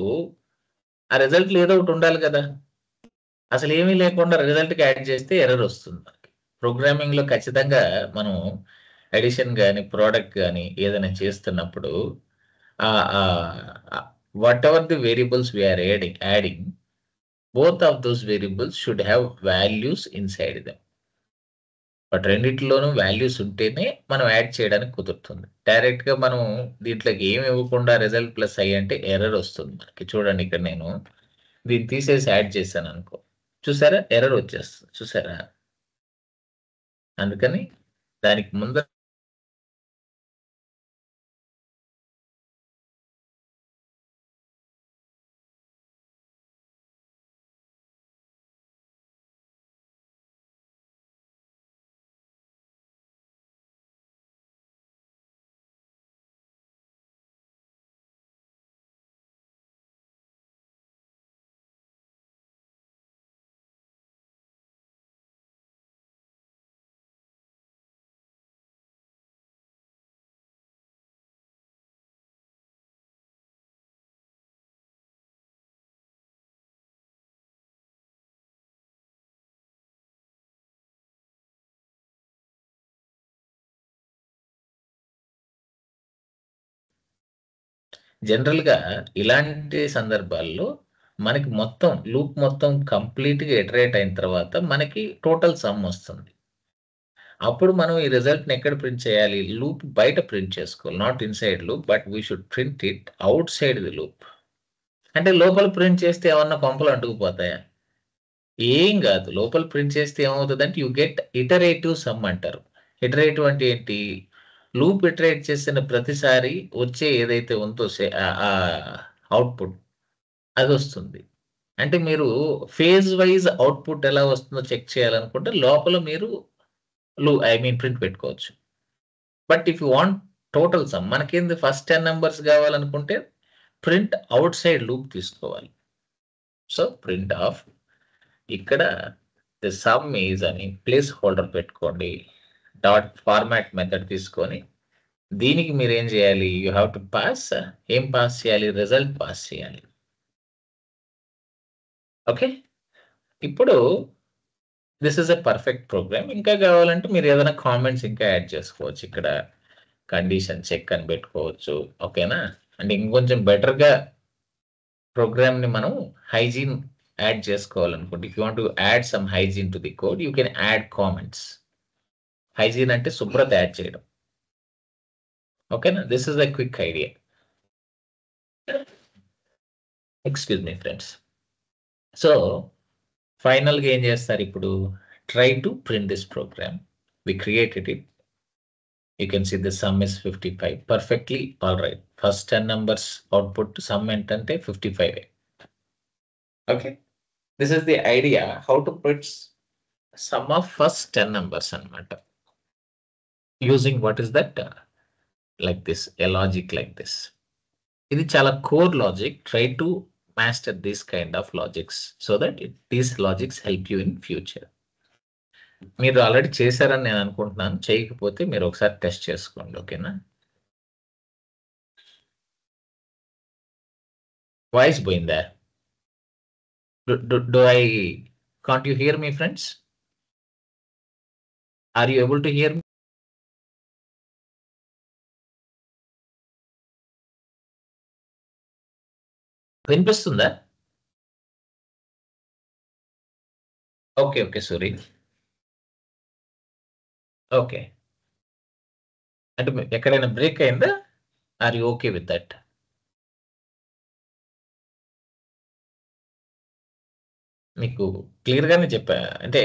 ఆ రిజల్ట్లో ఏదో ఒకటి ఉండాలి కదా. అసలు ఏమీ లేకుండా రిజల్ట్కి యాడ్ చేస్తే ఎర్రర్ వస్తుంది మనకి. ప్రోగ్రామింగ్లో ఖచ్చితంగా మనం ఎడిషన్ కానీ ప్రోడక్ట్ కానీ ఏదైనా చేస్తున్నప్పుడు whatever the variables we are adding, both of those variables should have values inside them. But రెండిట్లోనూ వాల్యూస్ ఉంటేనే మనం యాడ్ చేయడానికి కుదురుతుంది. డైరెక్ట్గా మనం దీంట్లోకి ఏమి ఇవ్వకుండా రిజల్ట్ ప్లస్ I అంటే ఎర్రర్ వస్తుంది మనకి. చూడండి, ఇక్కడ నేను దీన్ని తీసేసి యాడ్ చేశాను అనుకో, చూసారా? ఎర్రర్ వచ్చేస్తుంది, చూసారా? అందుకని దానికి ముందర జనరల్గా ఇలాంటి సందర్భాల్లో మనకి మొత్తం లూప్ మొత్తం కంప్లీట్గా ఇటరేట్ అయిన తర్వాత మనకి టోటల్ సమ్ వస్తుంది. అప్పుడు మనం ఈ రిజల్ట్ని ఎక్కడ ప్రింట్ చేయాలి? లూప్ బయట ప్రింట్ చేసుకోవాలి. Not inside loop, but we should print it out side the loop. అంటే లోపల ప్రింట్ చేస్తే ఏమన్నా కొంపలు అంటుకుపోతాయా? ఏం కాదు. లోపల ప్రింట్ చేస్తే ఏమవుతుందంటే యూ గెట్ ఇటరేటివ్ సమ్ అంటారు. ఇటరేటివ్ అంటే ఏంటి? లూప్ ఇటరేట్ చేసిన ప్రతిసారి వచ్చే ఏదైతే ఉందో అవుట్పుట్ అది వస్తుంది. అంటే మీరు ఫేజ్ వైజ్ అవుట్పుట్ ఎలా వస్తుందో చెక్ చేయాలనుకుంటే లోపల మీరు ప్రింట్ పెట్టుకోవచ్చు. But if you want total sum, మనకేంది ఫస్ట్ 10 numbers కావాలనుకుంటే ప్రింట్ అవుట్ సైడ్ లూప్ తీసుకోవాలి. సో ప్రింట్ ఆఫ్, ఇక్కడ ది సమ్ ఈజ్ అని ప్లేస్ హోల్డర్ పెట్టుకోండి. డాట్ ఫార్మాట్ మెథడ్ తీసుకొని దీనికి మీరు ఏం చేయాలి? You have to pass. ఏం పాస్ చేయాలి? రిజల్ట్ పాస్ చేయాలి. ఓకే, ఇప్పుడు this is a perfect program. ఇంకా కావాలంటే మీరు ఏదైనా కామెంట్స్ ఇంకా యాడ్ చేసుకోవచ్చు. ఇక్కడ కండిషన్ చెక్ అని పెట్టుకోవచ్చు. ఓకేనా, అంటే ఇంకొంచెం బెటర్గా ప్రోగ్రామ్ని మనం హైజీన్ యాడ్ చేసుకోవాలనుకుంటే, if you want to add some hygiene to the code, you can add comments. Hygiene అంటే శుభ్రత యాడ్ చేయడం. ఓకేనా, this is a quick idea. Excuse me friends. So ఫైనల్గా ఏం చేస్తారు ఇప్పుడు? Try to print this program. We created it. You can see the sum is 55. Perfectly all right. First 10 numbers output sum entante 55. Okay. This is the idea how to put sum of first 10 numbers anamata. Using what is that? Like this, a logic like this. ఇది చాలా core logic. Try to master this kind of logics so that these logics help you in future. మీరు already చేశారని నేను అనుకుంటున్నాను. చేయకపోతే మీరు ఒకసారి test చేసుకోండి. ఓకేనా, వాయిస్ పోయిందా? Can't you hear me, friends? Are you able to hear me? వినిపిస్తుందా? Okay, sorry. ఓకే, అంటే ఎక్కడైనా బ్రేక్ అయిందా? Are you okay with that? మీకు క్లియర్ గానే చెప్పా. అంటే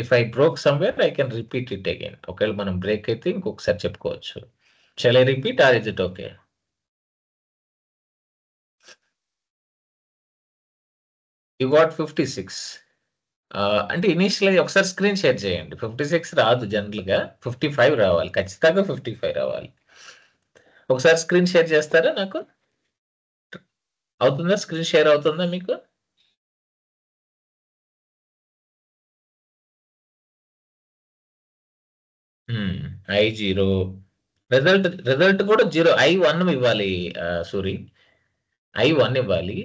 if I broke somewhere I can repeat it again. ఒకవేళ మనం బ్రేక్ అయితే ఇంకొకసారి చెప్పుకోవచ్చు. Shall I repeat or is it okay? You got 56. అంటే ఇనీషియల్ ఒకసారి స్క్రీన్ షేర్ చేయండి. 56 రాదు జనరల్ గా, 55 రావాలి. ఖచ్చితంగా 55 రావాలి. ఒకసారి స్క్రీన్ షేర్ చేస్తారా? నాకు అవుతుందా? స్క్రీన్ షేర్ అవుతుందా మీకు? I0 రిజల్ట్ కూడా 0. I1 ఇవ్వాలి. సారీ, I1 ఇవ్వాలి.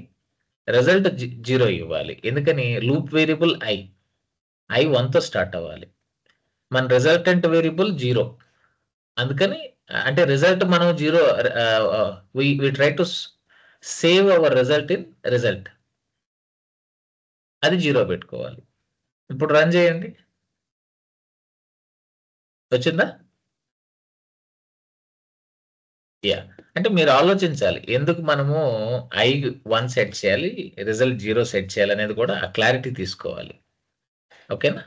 రిజల్ట్ 0 ఇవ్వాలి. ఎందుకని? లూప్ వేరియబుల్ I1 తో స్టార్ట్ అవ్వాలి. మన రిజల్టెంట్ వేరియబుల్ 0. అందుకని అంటే రిజల్ట్ మనం 0, we try to save our result in result. అది 0 పెట్టుకోవాలి. ఇప్పుడు రన్ చేయండి. వచ్చిందా? యా, అంటే మీరు ఆలోచించాలి ఎందుకు మనము I1 సెట్ చేయాలి, రిజల్ట్ 0 సెట్ చేయాలి అనేది కూడా ఆ క్లారిటీ తీసుకోవాలి. ఓకేనా,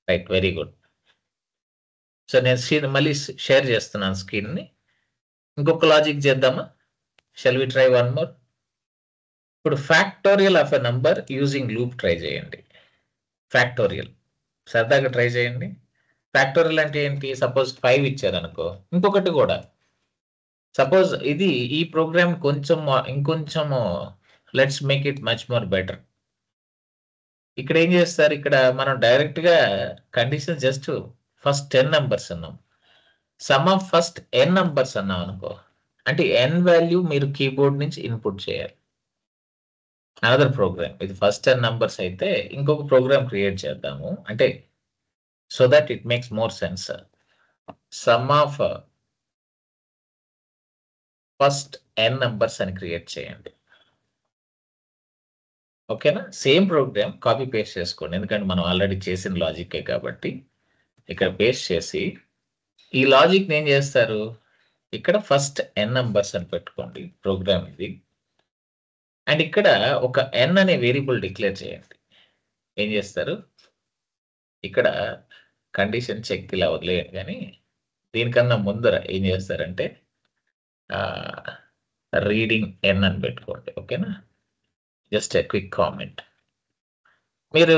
రైట్, వెరీ గుడ్. సో నేను స్క్రీన్ మళ్ళీ షేర్ చేస్తున్నాను స్క్రీన్ని. ఇంకొక లాజిక్ చేద్దామా? Shall we try one more? ఇప్పుడు factorial of a number using loop try చేయండి. ఫ్యాక్టోరియల్ సరదాగా ట్రై చేయండి. ఫ్యాక్టోరియల్ అంటే ఏంటి? సపోజ్ 5 ఇచ్చారు అనుకో, ఇంకొకటి కూడా సపోజ్ ఇది ఈ ప్రోగ్రామ్ ఇంకొంచెం let's make it much more better. ఇక్కడ ఏం చేస్తారు? ఇక్కడ మనం డైరెక్ట్ గా కండిషన్ జస్ట్ ఫస్ట్ 10 నంబర్స్ అన్నాం. Sum of first n numbers అన్నాం అనుకో, అంటే n వాల్యూ మీరు కీబోర్డ్ నుంచి ఇన్పుట్ చేయాలి. Another program. ఇది ఫస్ట్ 10 నంబర్స్ అయితే ఇంకొక ప్రోగ్రామ్ క్రియేట్ చేద్దాము. అంటే so that it makes more sense. Sum of first n numbers అని క్రియేట్ చేయండి. ఓకేనా, సేమ్ ప్రోగ్రామ్ కాపీ పేస్ట్ చేసుకోండి. ఎందుకంటే మనం ఆల్రెడీ చేసిన లాజిక్ కాబట్టి ఇక్కడ పేస్ట్ చేసి ఈ లాజిక్ ఏం చేస్తారు? ఇక్కడ ఫస్ట్ n నంబర్స్ అని పెట్టుకోండి ప్రోగ్రామ్ ఇది. అండ్ ఇక్కడ ఒక n అనే వేరియబుల్ డిక్లేర్ చేయండి. ఏం చేస్తారు? ఇక్కడ కండిషన్ చెక్ ఇలా వదిలేయండి, కానీ దీనికన్నా ముందర ఏం చేస్తారంటే రీడింగ్ n అని పెట్టుకోండి. ఓకేనా, జస్ట్ ఎ క్విక్ కామెంట్. మీరు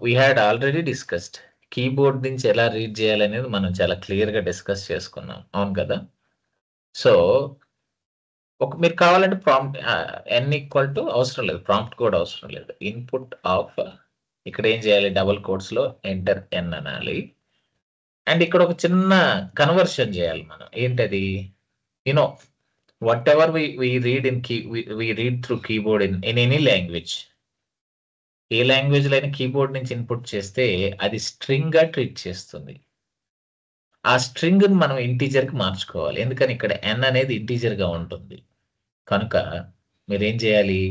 we had already discussed keyboard నుంచి ఎలా రీడ్ చేయాలనేది మనం చాలా క్లియర్గా డిస్కస్ చేసుకున్నాం, అవును కదా? సో మీరు కావాలంటే ప్రాంప్ట్ n ఈక్వల్ టు అవసరం లేదు, ప్రాంప్ట్ కూడా అవసరం లేదు. ఇన్పుట్ ఆఫ్ ఇక్కడ ఏం చేయాలి? డబుల్ కోట్స్ లో ఎంటర్ n అనాలి. అండ్ ఇక్కడ ఒక చిన్న కన్వర్షన్ చేయాలి మనం. ఏంటది? Whatever we read in we read through keyboard in any language, ఏ లాంగ్వేజ్లో అయినా కీబోర్డ్ నుంచి ఇన్పుట్ చేస్తే అది స్ట్రింగ్గా ట్రీట్ చేస్తుంది. ఆ స్ట్రింగ్ని మనం ఇంటీజర్కి మార్చుకోవాలి. ఎందుకని ఇక్కడ ఎన్ అనేది ఇంటీజర్గా ఉంటుంది. కనుక మీరేం చేయాలి,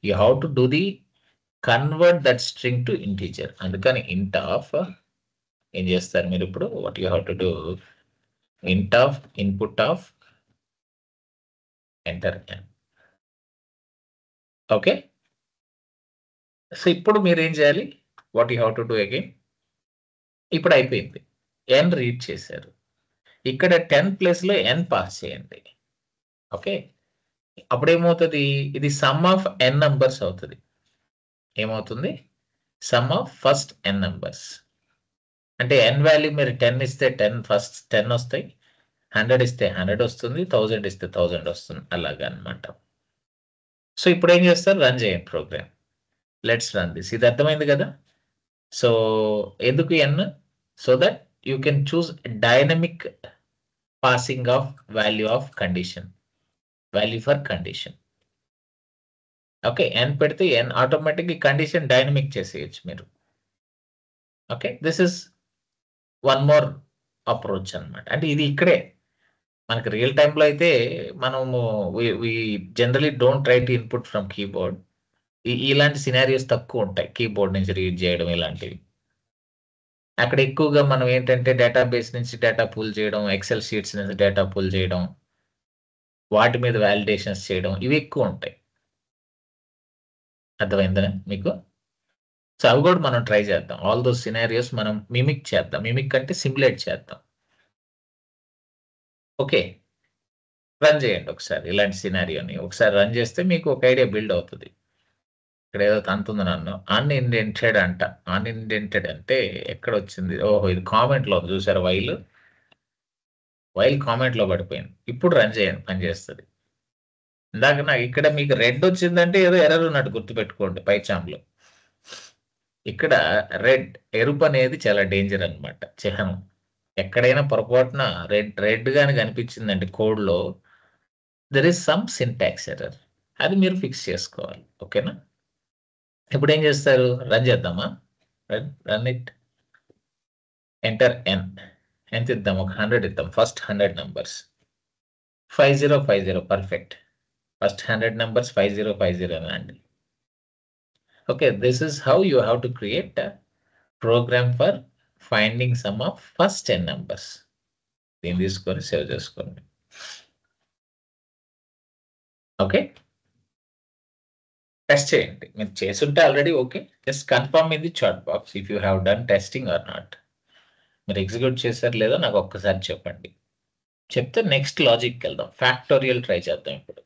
you have to do the convert that string to integer. అందుకని ఇంట్ ఆఫ్ ఏం చేస్తారు మీరు ఇప్పుడు, what you have to do, int of input of enter N. Okay, so ఇప్పుడు మీరు ఏం చేయాలి, what you have to do again, ఇప్పుడు అయిపోయింది, ఎన్ రీడ్ చేశారు. ఇక్కడ 10 ప్లేస్లో ఎన్ పాస్ చేయండి. ఓకే, అప్పుడు ఏమవుతుంది, ఇది సమ్ ఆఫ్ ఎన్ నంబర్స్ అవుతుంది. ఏమవుతుంది, sum of first N numbers. అంటే ఎన్ వాల్యూ మీరు 10 ఇస్తే 10 ఫస్ట్ 10 వస్తాయి, 100 ఇస్తే 100 వస్తుంది, 1000 ఇస్తే 1000 వస్తుంది, అలాగా అనమాట. సో ఇప్పుడు ఏం చేస్తారు, రన్ చేయండి ప్రోగ్రామ్. Let's run this. ఇది అర్థమైంది కదా. సో ఎందుకు n, so that you can choose dynamic passing of value of condition, value for condition. Okay, n పెడితే ఎన్ ఆటోమేటిక్ కండిషన్ డైనమిక్ చేసేయచ్చు మీరు. Okay, this is one more approach అనమాట. అంటే ఇది ఇక్కడే మనకి రియల్ టైంలో అయితే మనము generally don't try to input from keyboard. ఇలాంటి సినారియోస్ తక్కువ ఉంటాయి, కీబోర్డ్ నుంచి రీడ్ చేయడం ఇలాంటివి. అక్కడ ఎక్కువగా మనం ఏంటంటే డేటాబేస్ నుంచి డేటా పుల్ చేయడం, ఎక్సెల్ షీట్స్ నుంచి డేటా పుల్ చేయడం, వాటి మీద వ్యాలిడేషన్స్ చేయడం, ఇవి ఎక్కువ ఉంటాయి. అర్థమైందా మీకు. సో అవి కూడా మనం ట్రై చేద్దాం. ఆల్ దోస్ సినారియోస్ మనం మిమిక్ చేద్దాం. మిమిక్ అంటే సిమ్యులేట్ చేద్దాం. ఓకే, రన్ చేయండి ఒకసారి ఇలాంటి సినారియోని. ఒకసారి రన్ చేస్తే మీకు ఒక ఐడియా బిల్డ్ అవుతుంది. ఇక్కడ ఏదో తంతుంది నన్ను, అన్ఇండెంటెడ్ అంట. అన్ఇండెంటెడ్ అంటే ఎక్కడ వచ్చింది, ఓహో ఇది కామెంట్లో చూసారు, వైల్ కామెంట్లో పడిపోయింది. ఇప్పుడు రన్ చేయండి, పని చేస్తుంది. ఇందాక నాకు ఇక్కడ మీకు రెడ్ వచ్చిందంటే ఏదో ఎర్రర్ ఉన్నట్టు గుర్తుపెట్టుకోండి పైచాంలో. ఇక్కడ రెడ్, ఎరుపు అనేది చాలా డేంజర్ అనమాట, చిహ్నం. ఎక్కడైనా పొరపాటున రెడ్ గాని కనిపించిందంటే కోడ్లో, there is some syntax error. అది మీరు ఫిక్స్ చేసుకోవాలి. ఓకేనా, ఇప్పుడు ఏం చేస్తారు, రన్ చేద్దామా, రన్ ఇట్, ఎంటర్ ఎన్. ఎంత ఇద్దాం, ఒక 100 ఇద్దాం. First 100 numbers 5050, perfect. First 100 numbers 5050 అనండి. Okay, this is how you have to create program for finding sum of first 10 numbers. దీన్ని తీసుకొని సేవ్ చేసుకోండి. ఓకే, టెస్ట్ చేయండి. మీరు చేసుంటే already okay, just confirm in the chat box if you have done testing or not. మీరు execute చేశారు లేదా నాకు ఒక్కసారి చెప్పండి. చెప్తే నెక్స్ట్ లాజిక్కి వెళ్దాం. ఫ్యాక్టోరియల్ ట్రై చేద్దాం ఇప్పుడు.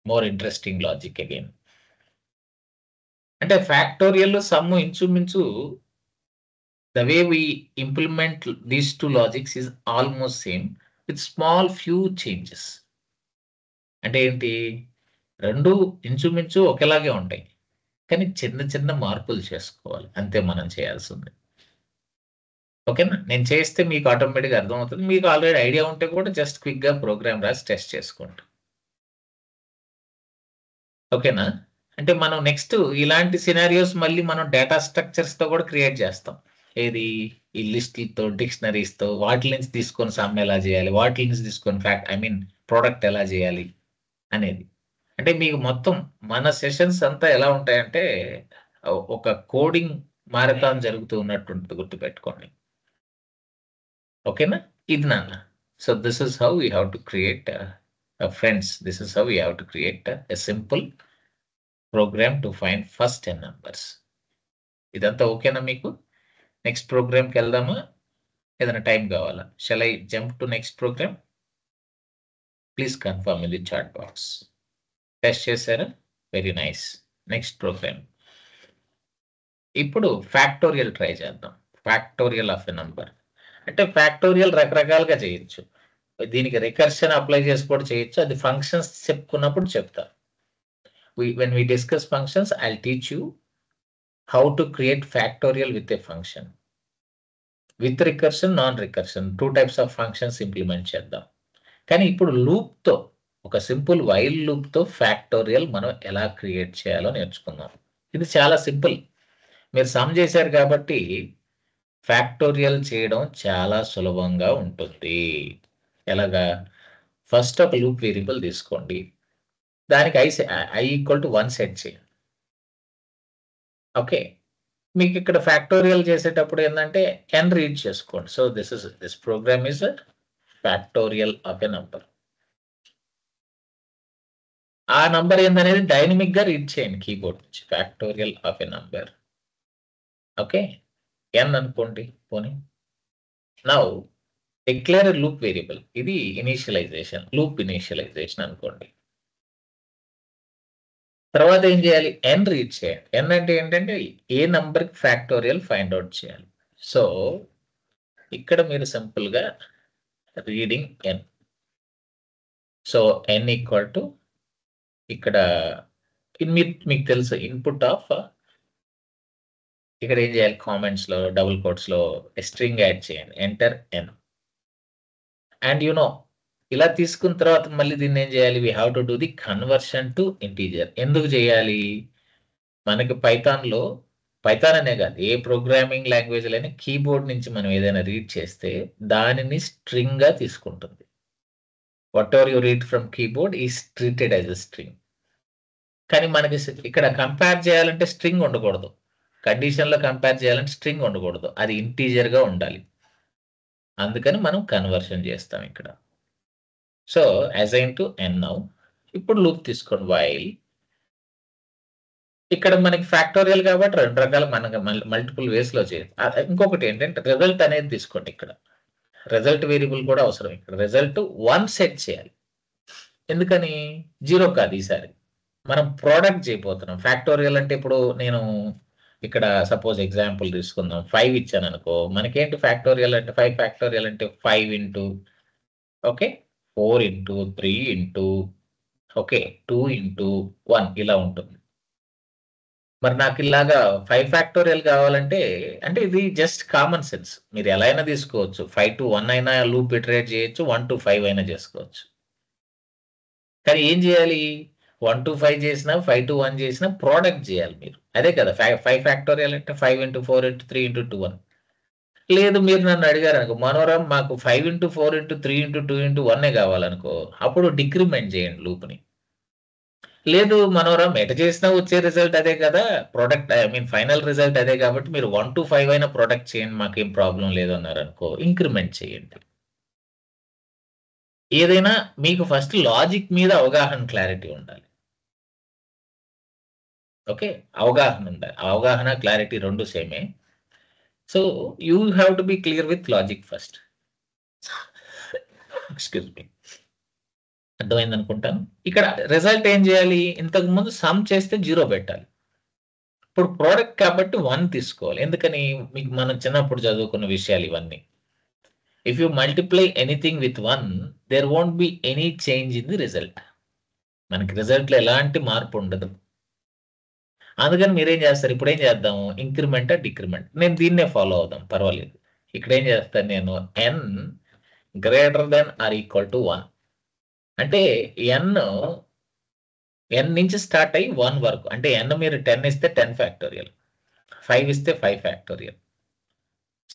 More interesting logic again. అంటే ఫ్యాక్టోరియల్ సమ్ ఇంచుమించు the way we implement these two logics is almost same with small few changes. అంటే ఏంటి, రెండు ఇంచుమించు ఒకేలాగే ఉంటాయి, కానీ చిన్న చిన్న మార్పులు చేసుకోవాలి, అంతే మనం చేయాల్సింది. ఓకేనా, నేను చేస్తే మీకు ఆటోమేటిక్గా అర్థమవుతుంది. మీకు ఆల్రెడీ ఐడియా ఉంటే కూడా జస్ట్ క్విక్గా ప్రోగ్రామ్ రాసి టెస్ట్ చేసుకోండి. ఓకేనా, అంటే మనం నెక్స్ట్ ఇలాంటి సినారియోస్ మళ్ళీ మనం డేటా స్ట్రక్చర్స్తో కూడా క్రియేట్ చేస్తాం. ఏది, ఈ లిస్ట్లతో, డిక్షనరీస్తో, వాటి నుంచి తీసుకొని సమ్ ఎలా చేయాలి, వాటి నుంచి తీసుకొని ప్రోడక్ట్ ఎలా చేయాలి అనేది. అంటే మీకు మొత్తం మన సెషన్స్ అంతా ఎలా ఉంటాయంటే ఒక కోడింగ్ మారథాన్ జరుగుతూ ఉన్నట్టు ఉంటుంది, గుర్తుపెట్టుకోండి. ఓకేనా, ఇది నాన్న. So this is how we have to create friends, this is how we have to create a simple program to find first 10 numbers. ఇదంతా ఓకేనా మీకు. నెక్స్ట్ ప్రోగ్రామ్కి వెళ్దామా, ఏదైనా టైం కావాలా? Shall I jump to next program? Please confirm in the chat box. Test చేశారా? Very nice. Next program. ఇప్పుడు factorial try చేద్దాం. Factorial of a number. అంటే ఫ్యాక్టోరియల్ రకరకాలుగా చేయొచ్చు. దీనికి రికర్షన్ అప్లై చేసి కూడా చేయొచ్చు. అది ఫంక్షన్స్ చెప్పుకున్నప్పుడు చెప్తా. when we discuss functions, I'll teach you how to create factorial with a function. With recursion, non-recursion, two types of functions implement చేద్దాం. కానీ ఇప్పుడు లూప్తో, ఒక సింపుల్ వైల్ లూప్తో ఫ్యాక్టోరియల్ మనం ఎలా క్రియేట్ చేయాలో నేర్చుకుందాం. ఇది చాలా సింపుల్. మీరు సమ్ చేశారు కాబట్టి ఫ్యాక్టోరియల్ చేయడం చాలా సులభంగా ఉంటుంది. ఎలాగా? ఫస్ట్ ఒక లూప్ వేరియబుల్ తీసుకోండి, దానికి ఐ ఈక్వల్ టు 1 సెట్ చేయండి. ఓకే, మీకు ఇక్కడ ఫ్యాక్టోరియల్ చేసేటప్పుడు ఏంటంటే n రీడ్ చేసుకోండి. So this program is factorial of a number. ఆ నంబర్ ఏందనేది డైనమిక్ గా రీడ్ చేయండి కీబోర్డ్ నుంచి. Factorial of a number. Okay, n అనుకోండి పోనీ. Now declare loop variable. ఇది ఇనిషియలైజేషన్, లూప్ ఇనిషియలైజేషన్ అనుకోండి. తర్వాత ఏం చేయాలి? n రీడ్ చేయండి. n అంటే ఏంటంటే ఏ నంబర్ కి ఫ్యాక్టోరియల్ ఫైండ్ అవుట్ చేయాలి. సో ఇక్కడ మీరు సింపుల్ గా reading n. So n equal to ఇక్కడ మీకు తెలుసు ఇన్పుట్ ఆఫ్, ఇక్కడ ఏం చేయాలి? కామెంట్స్ లో డబుల్ కోట్స్ లో స్ట్రింగ్ యాడ్ చేయండి, ఎంటర్ n. అండ్ ఇలా తీసుకున్న తర్వాత మళ్ళీ దీన్ని ఏం చేయాలి? We have to do the conversion to integer. ఎందుకు చేయాలి? మనకి పైథాన్ అనే కాదు, ఏ ప్రోగ్రామింగ్ లాంగ్వేజ్ అయినా కీబోర్డ్ నుంచి మనం ఏదైనా రీడ్ చేస్తే దానిని స్ట్రింగ్ గా తీసుకుంటుంది. What ever you read from keyboard is treated as a string. కానీ మనకి ఇక్కడ కంపేర్ చేయాలంటే స్ట్రింగ్ ఉండకూడదు. కండిషన్ లో కంపేర్ చేయాలంటే స్ట్రింగ్ ఉండకూడదు, అది ఇంటీజర్ గా ఉండాలి. అందుకని మనం కన్వర్షన్ చేస్తాం ఇక్కడ. So assign to n now. ఇప్పుడు లూప్ తీసుకోండి, వైల్. ఇక్కడ మనకి ఫ్యాక్టోరియల్ కాబట్టి రెండు రకాల మనకి మల్టిపుల్ వేస్ లో చేయొచ్చు. ఇంకొకటి ఏంటంటే రిజల్ట్ అనేది తీసుకోండి. ఇక్కడ రిజల్ట్ వేరియబుల్ కూడా అవసరం. ఇక్కడ రిజల్ట్ 1 సెట్ చేయాలి. ఎందుకని? 0 కాదు, ఈసారి మనం ప్రోడక్ట్ చేయబోతున్నాం. ఫ్యాక్టోరియల్ అంటే ఇప్పుడు నేను ఇక్కడ సపోజ్ ఎగ్జాంపుల్ తీసుకుందాం, 5 ఇచ్చాను అనుకో. మనకేంటి ఫ్యాక్టోరియల్ అంటే 5 ఫ్యాక్టోరియల్ అంటే 5 into, okay, 4 into 3 into, okay, 2 into 1 ఇలా ఉంటుంది. మరి నాకు ఇలాగా 5 ఫ్యాక్టోరియల్ కావాలంటే, అంటే ఇది జస్ట్ కామన్ సెన్స్. మీరు ఎలా అయినా తీసుకోవచ్చు. 5 to 1 అయినా లూప్ ఇటరేట్ చేయొచ్చు, 1 to 5 అయినా చేసుకోవచ్చు. కానీ ఏం చేయాలి? 1 to 5 చేసినా 5 to 1 చేసినా ప్రోడక్ట్ చేయాలి మీరు. అదే కదా 5 ఫ్యాక్టోరియల్ అంటే 5 into 4 into 3 into 2 1. లేదు, మీరు నన్ను అడిగారు అనుకో, మనోరం మాకు 5 into 4 into 3 into 2 into 1 కావాలనుకో, అప్పుడు డిక్రిమెంట్ చేయండి లూప్ని. లేదు మనోరం ఎట చేసినా వచ్చే రిజల్ట్ అదే కదా, ప్రోడక్ట్ ఫైనల్ రిజల్ట్ అదే కాబట్టి మీరు 1 to 5 అయినా ప్రొడక్ట్ చేయండి, మాకేం ప్రాబ్లం లేదు అన్నారు అనుకో, ఇంక్రిమెంట్ చేయండి. ఏదైనా మీకు ఫస్ట్ లాజిక్ మీద అవగాహన, క్లారిటీ ఉండాలి. ఓకే, అవగాహన ఉండాలి. అవగాహన క్లారిటీ రెండు సేమే. So you have to be clear with logic first. Excuse me, అర్థమైంది అనుకుంటాను. ఇక్కడ రిజల్ట్ ఏం చేయాలి? ఇంతకు ముందు సమ్ చేస్తే 0 పెట్టాలి. ఇప్పుడు ప్రోడక్ట్ కాబట్టి 1 తీసుకోవాలి. ఎందుకని? మీకు మనం చిన్నప్పుడు చదువుకున్న విషయాలు ఇవన్నీ. If you multiply anything with 1, there won't be any change in the result. మనకి రిజల్ట్ లో ఎలాంటి మార్పు ఉండదు. అందుకని మీరేం చేస్తారు? ఇప్పుడు ఏం చేద్దాం? Increment decrement. నేను దీన్నే ఫాలో అవుదాం, పర్వాలేదు. ఇక్కడ ఏం చేస్తాను నేను? n greater than or equal to 1 అంటే n నుంచి స్టార్ట్ అయ్యి 1 వరకు. అంటే n మీరు 10 ఇస్తే 10 ఫ్యాక్టోరియల్, 5 ఇస్తే 5 ఫ్యాక్టోరియల్,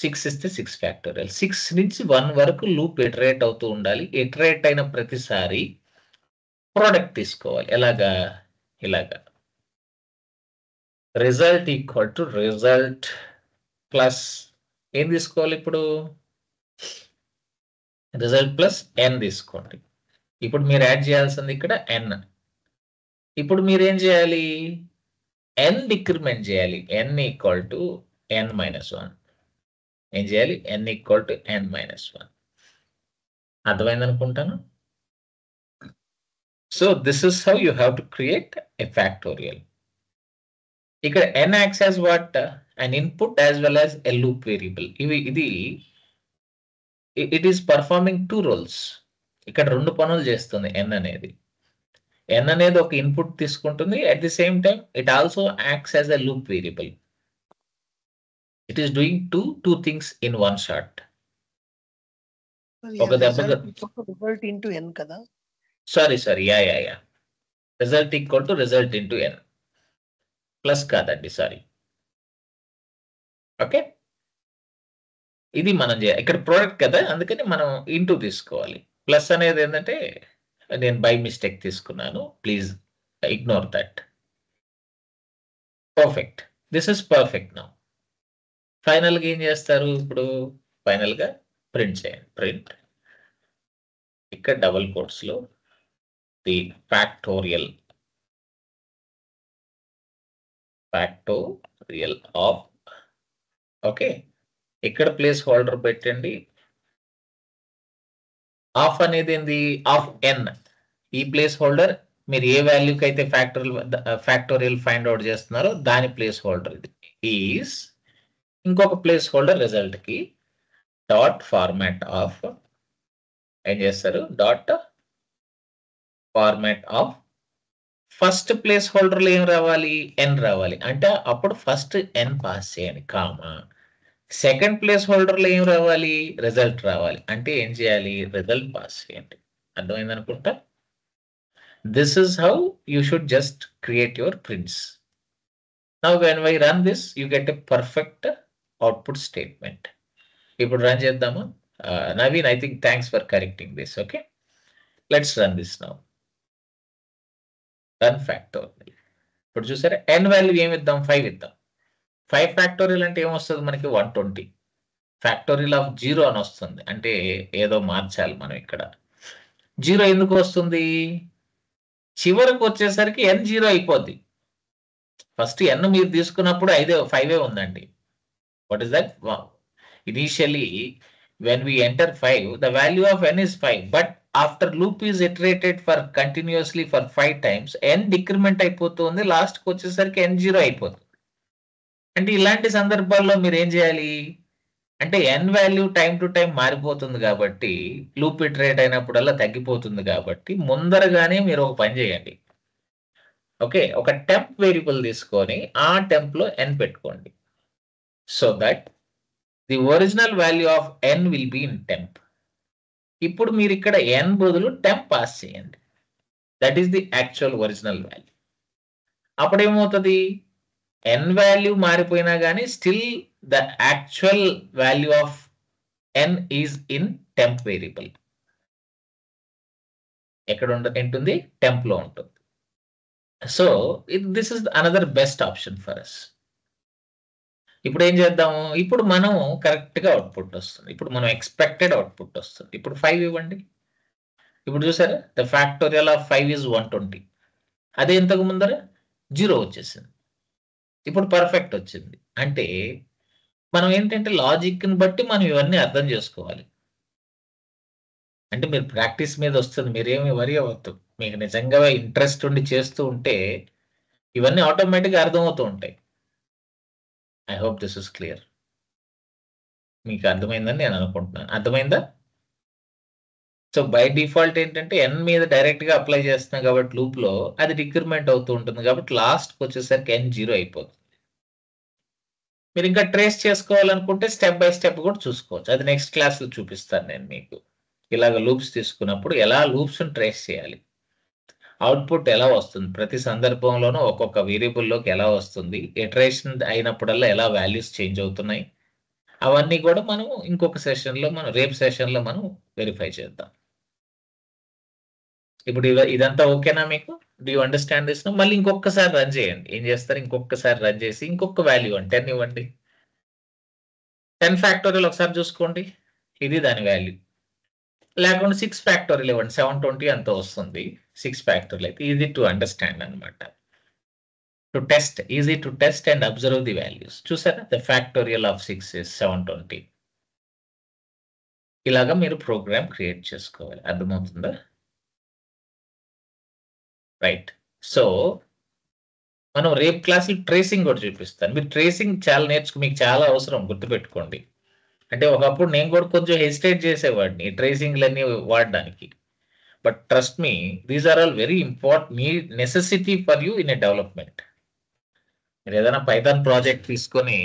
6 ఇస్తే 6 ఫ్యాక్టోరియల్. 6 నుంచి 1 వరకు లూప్ ఇటరేట్ అవుతూ ఉండాలి. ఇటరేట్ అయిన ప్రతిసారి ప్రోడక్ట్ తీసుకోవాలి. ఎలాగా? ఇలాగా result equal to result plus ఏం తీసుకోవాలి? ఇప్పుడు రిజల్ట్ ప్లస్ n తీసుకోండి. ఇప్పుడు మీరు యాడ్ చేయాల్సింది ఇక్కడ n. ఇప్పుడు మీరు ఏం చేయాలి? n డిక్రిమెంట్ చేయాలి. n equal to n minus 1. ఏం చేయాలి? n equal to n minus 1. అర్థమైంది అనుకుంటాను. So this is how you have to create a factorial. ఇక్కడ n acts as what? An input as well as a loop variable. It is performing 2 roles. ఇక్కడ 2 పనులు చేస్తుంది n అనేది. n అనేది ఒక input తీసుకుంటుంది, at the same time it also acts as a loop variable. It is doing two things in one shot. ఒక దెబ్బగా result into n కదా. Sorry yeah result equal to result into n. Plus కాదండి, sorry. Okay, ఇది మనం ఇక్కడ product కదా, అందుకని మనం into తీసుకోవాలి. ప్లస్ అనేది ఏంటంటే నేను బై మిస్టేక్ తీసుకున్నాను, please ignore that. Perfect, this is perfect now. ఫైనల్గా ఏం చేస్తారు ఇప్పుడు? ఫైనల్గా ప్రింట్ చేయండి. ప్రింట్ ఇక్కడ డబుల్ కోట్స్లో ది ఫ్యాక్టోరియల్ ఆఫ్. ఓకే, ఇక్కడ ప్లేస్ హోల్డర్ పెట్టండి. ఆఫ్ అనేది ఏంది? Of n. ఈ ప్లేస్ హోల్డర్ మీరు ఏ వాల్యూకి అయితే ఫ్యాక్టోరియల్ ఫైండ్ అవుట్ చేస్తున్నారో దాని ప్లేస్ హోల్డర్ ఇది. ఈస్ ఇంకొక ప్లేస్ హోల్డర్ రిజల్ట్ కి డాట్ ఫార్మాట్ ఆఫ్ ఏం చేస్తారు? డాట్ ఫార్మాట్ ఆఫ్ ఫస్ట్ ప్లేస్ హోల్డర్లో ఏం రావాలి? ఎన్ రావాలి. అంటే అప్పుడు ఫస్ట్ ఎన్ పాస్ చేయండి, కామా. సెకండ్ ప్లేస్ హోల్డర్లో ఏం రావాలి? రిజల్ట్ రావాలి. అంటే ఏం చేయాలి? రిజల్ట్ పాస్ చేయండి. అర్థమైంది అనుకుంటా. This is how you should just create your prints. Now when we run this you get a perfect output statement. ఇప్పుడు రన్ చేద్దామా? Naveen, I think thanks for correcting this. Okay, let's run this now. Run factorial. ఇప్పుడు చూసారా, ఎన్ value ఏమి ఇద్దాం? 5 ఇద్దాం. 5 factorial అంటే ఏమొస్తుంది మనకి? 120. ఫ్యాక్టోరియల్ ఆఫ్ 0 అని వస్తుంది, అంటే ఏదో మార్చాలి మనం ఇక్కడ. 0 ఎందుకు వస్తుంది? చివరికి వచ్చేసరికి ఎన్ 0 అయిపోద్ది. ఫస్ట్ ఎన్ మీరు తీసుకున్నప్పుడు 5 ఉందండి. What is that? Initially when we enter 5, the value of n is 5, but after loop is iterated for continuously for 5 times, n decrement అయిపోతుంది, లాస్ట్ కి వచ్చేసరికి n 0 అయిపోతుంది. అంటే ఇలాంటి సందర్భాల్లో మీరు ఏం చేయాలి అంటే n value time to time మారిపోతుంది కాబట్టి, లూప్ ఇటరేట్ అయినప్పుడల్లా తగ్గిపోతుంది కాబట్టి ముందరగానే మీరు ఒక పని చేయండి. ఓకే, ఒక టెంప్ వేరియబుల్ తీసుకొని ఆ టెంప్ లో n పెట్టుకోండి. So that the original value of n will be in temp. ఇప్పుడు మీరు ఇక్కడ n బదులు టెంప్ పాస్ చేయండి. That is the actual original value. అప్పుడు ఏమవుతుంది? n వాల్యూ మారిపోయినా కానీ still the actual value of n is in temp variable. ఎక్కడ ఉంటుంది? టెంప్ లో ఉంటుంది. So this is another best option for us. ఇప్పుడు ఏం చేద్దాము? ఇప్పుడు మనం కరెక్ట్ గా అవుట్పుట్ వస్తుంది. ఇప్పుడు మనం ఎక్స్పెక్టెడ్ అవుట్పుట్ వస్తుంది. ఇప్పుడు 5 ఇవ్వండి. ఇప్పుడు చూసారా, ద ఫ్యాక్టోరియల్ ఆఫ్ 5 ఈజ్ 120. అదే ఇంతకు ముందర 0 వచ్చేసింది. ఇప్పుడు పర్ఫెక్ట్ వచ్చింది. అంటే మనం ఏంటంటే లాజిక్ ని బట్టి మనం ఇవన్నీ అర్థం చేసుకోవాలి. అంటే మీరు ప్రాక్టీస్ మీద వస్తుంది, మీరేమి వరి అవ్వద్దు. మీకు నిజంగా ఇంట్రెస్ట్ ఉండి చేస్తూ ఉంటే ఇవన్నీ ఆటోమేటిక్గా అర్థమవుతూ ఉంటాయి. I hope this is clear. మీకు అర్థమైందని నేను అనుకుంటున్నాను. అర్థమైందా? సో బై డిఫాల్ట్ ఏంటంటే n మీద డైరెక్ట్ గా అప్లై చేస్తున్నాం కాబట్టి లూప్ లో అది డిక్రిమెంట్ అవుతూ ఉంటుంది కాబట్టి లాస్ట్ వచ్చేసరికి n 0 అయిపోతుంది. మీరు ఇంకా ట్రేస్ చేసుకోవాలనుకుంటే స్టెప్ బై స్టెప్ కూడా చూసుకోవచ్చు. అది నెక్స్ట్ క్లాస్ లో చూపిస్తాను నేను మీకు. ఇలాగ లూప్స్ తీసుకున్నప్పుడు ఎలా లూప్స్ ట్రేస్ చేయాలి, అవుట్పుట్ ఎలా వస్తుంది, ప్రతి సందర్భంలోనూ ఒక్కొక్క వేరియబుల్లోకి ఎలా వస్తుంది, ఇటరేషన్ అయినప్పుడల్లా ఎలా వాల్యూస్ చేంజ్ అవుతున్నాయి, అవన్నీ కూడా మనం ఇంకొక సెషన్లో రేపు సెషన్లో మనం వెరిఫై చేద్దాం. ఇప్పుడు ఇదంతా ఓకేనా మీకు? Do you understand this? మళ్ళీ ఇంకొకసారి రన్ చేయండి. ఏం చేస్తారు? ఇంకొకసారి రన్ చేసి ఇంకొక వాల్యూ 10 ఇవ్వండి. 10 ఫ్యాక్టోరియల్ ఒకసారి చూసుకోండి, ఇది దాని వాల్యూ. లేకుండా 6 ఫ్యాక్టోరియల్ ఇవ్వండి, 720 అంత వస్తుంది. 6 ఫ్యాక్టోరియల్ అయితే ఈజీ టు అండర్స్టాండ్ అనమాట. To test, easy to test and observe the values. చూసారా, ద ఫ్యాక్టోరియల్ ఆఫ్ 6 ఇస్ 720. ఇలాగా మీరు ప్రోగ్రామ్ క్రియేట్ చేసుకోవాలి. అర్థమవుతుందా? రైట్. సో మనం రేపు క్లాసులు ట్రేసింగ్ కూడా చూపిస్తాను. మీరు ట్రేసింగ్ చాలా మీకు చాలా అవసరం, గుర్తుపెట్టుకోండి. అంటే ఒకప్పుడు నేను కూడా కొంచెం హెసిటేట్ చేసేవాడిని ట్రేసింగ్లన్నీ వాడడానికి. But trust me, these are all very important, మీ necessity for you in a development. మీరు ఏదైనా పైథాన్ ప్రాజెక్ట్ తీసుకొని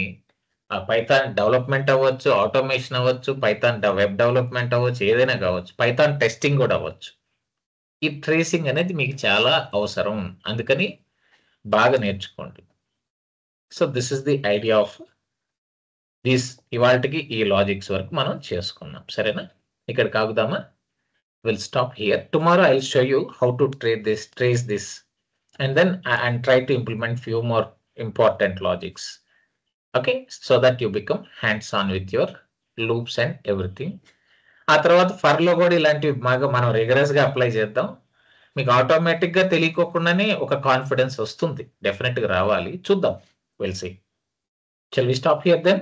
ఆ పైథాన్ డెవలప్మెంట్ అవ్వచ్చు, ఆటోమేషన్ అవ్వచ్చు, పైథాన్ వెబ్ డెవలప్మెంట్ అవ్వచ్చు, ఏదైనా కావచ్చు, పైథాన్ టెస్టింగ్ కూడా అవ్వచ్చు. ఈ ట్రేసింగ్ అనేది మీకు చాలా అవసరం, అందుకని బాగా నేర్చుకోండి. So this is the idea of this. ఇవాళకి ఈ లాజిక్స్ వరకు మనం చేసుకున్నాం. సరేనా? ఇక్కడ కాగుదామా? Will stop here. Tomorrow I will show you how to trace this and then and try to implement few more important logics. Okay, so that you become hands on with your loops and everything. ఆ తర్వాత for లో కూడా ఇలాంటివి బాగా మనం rigorous గా apply చేద్దాం. మీకు ఆటోమేటిక్ గా తెలియకోకుండానే ఒక కాన్ఫిడెన్స్ వస్తుంది. డెఫినెట్ గా రావాలి. చూద్దాం. Will see. Shall we stop here then?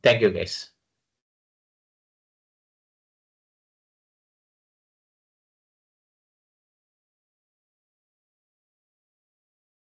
Thank you guys.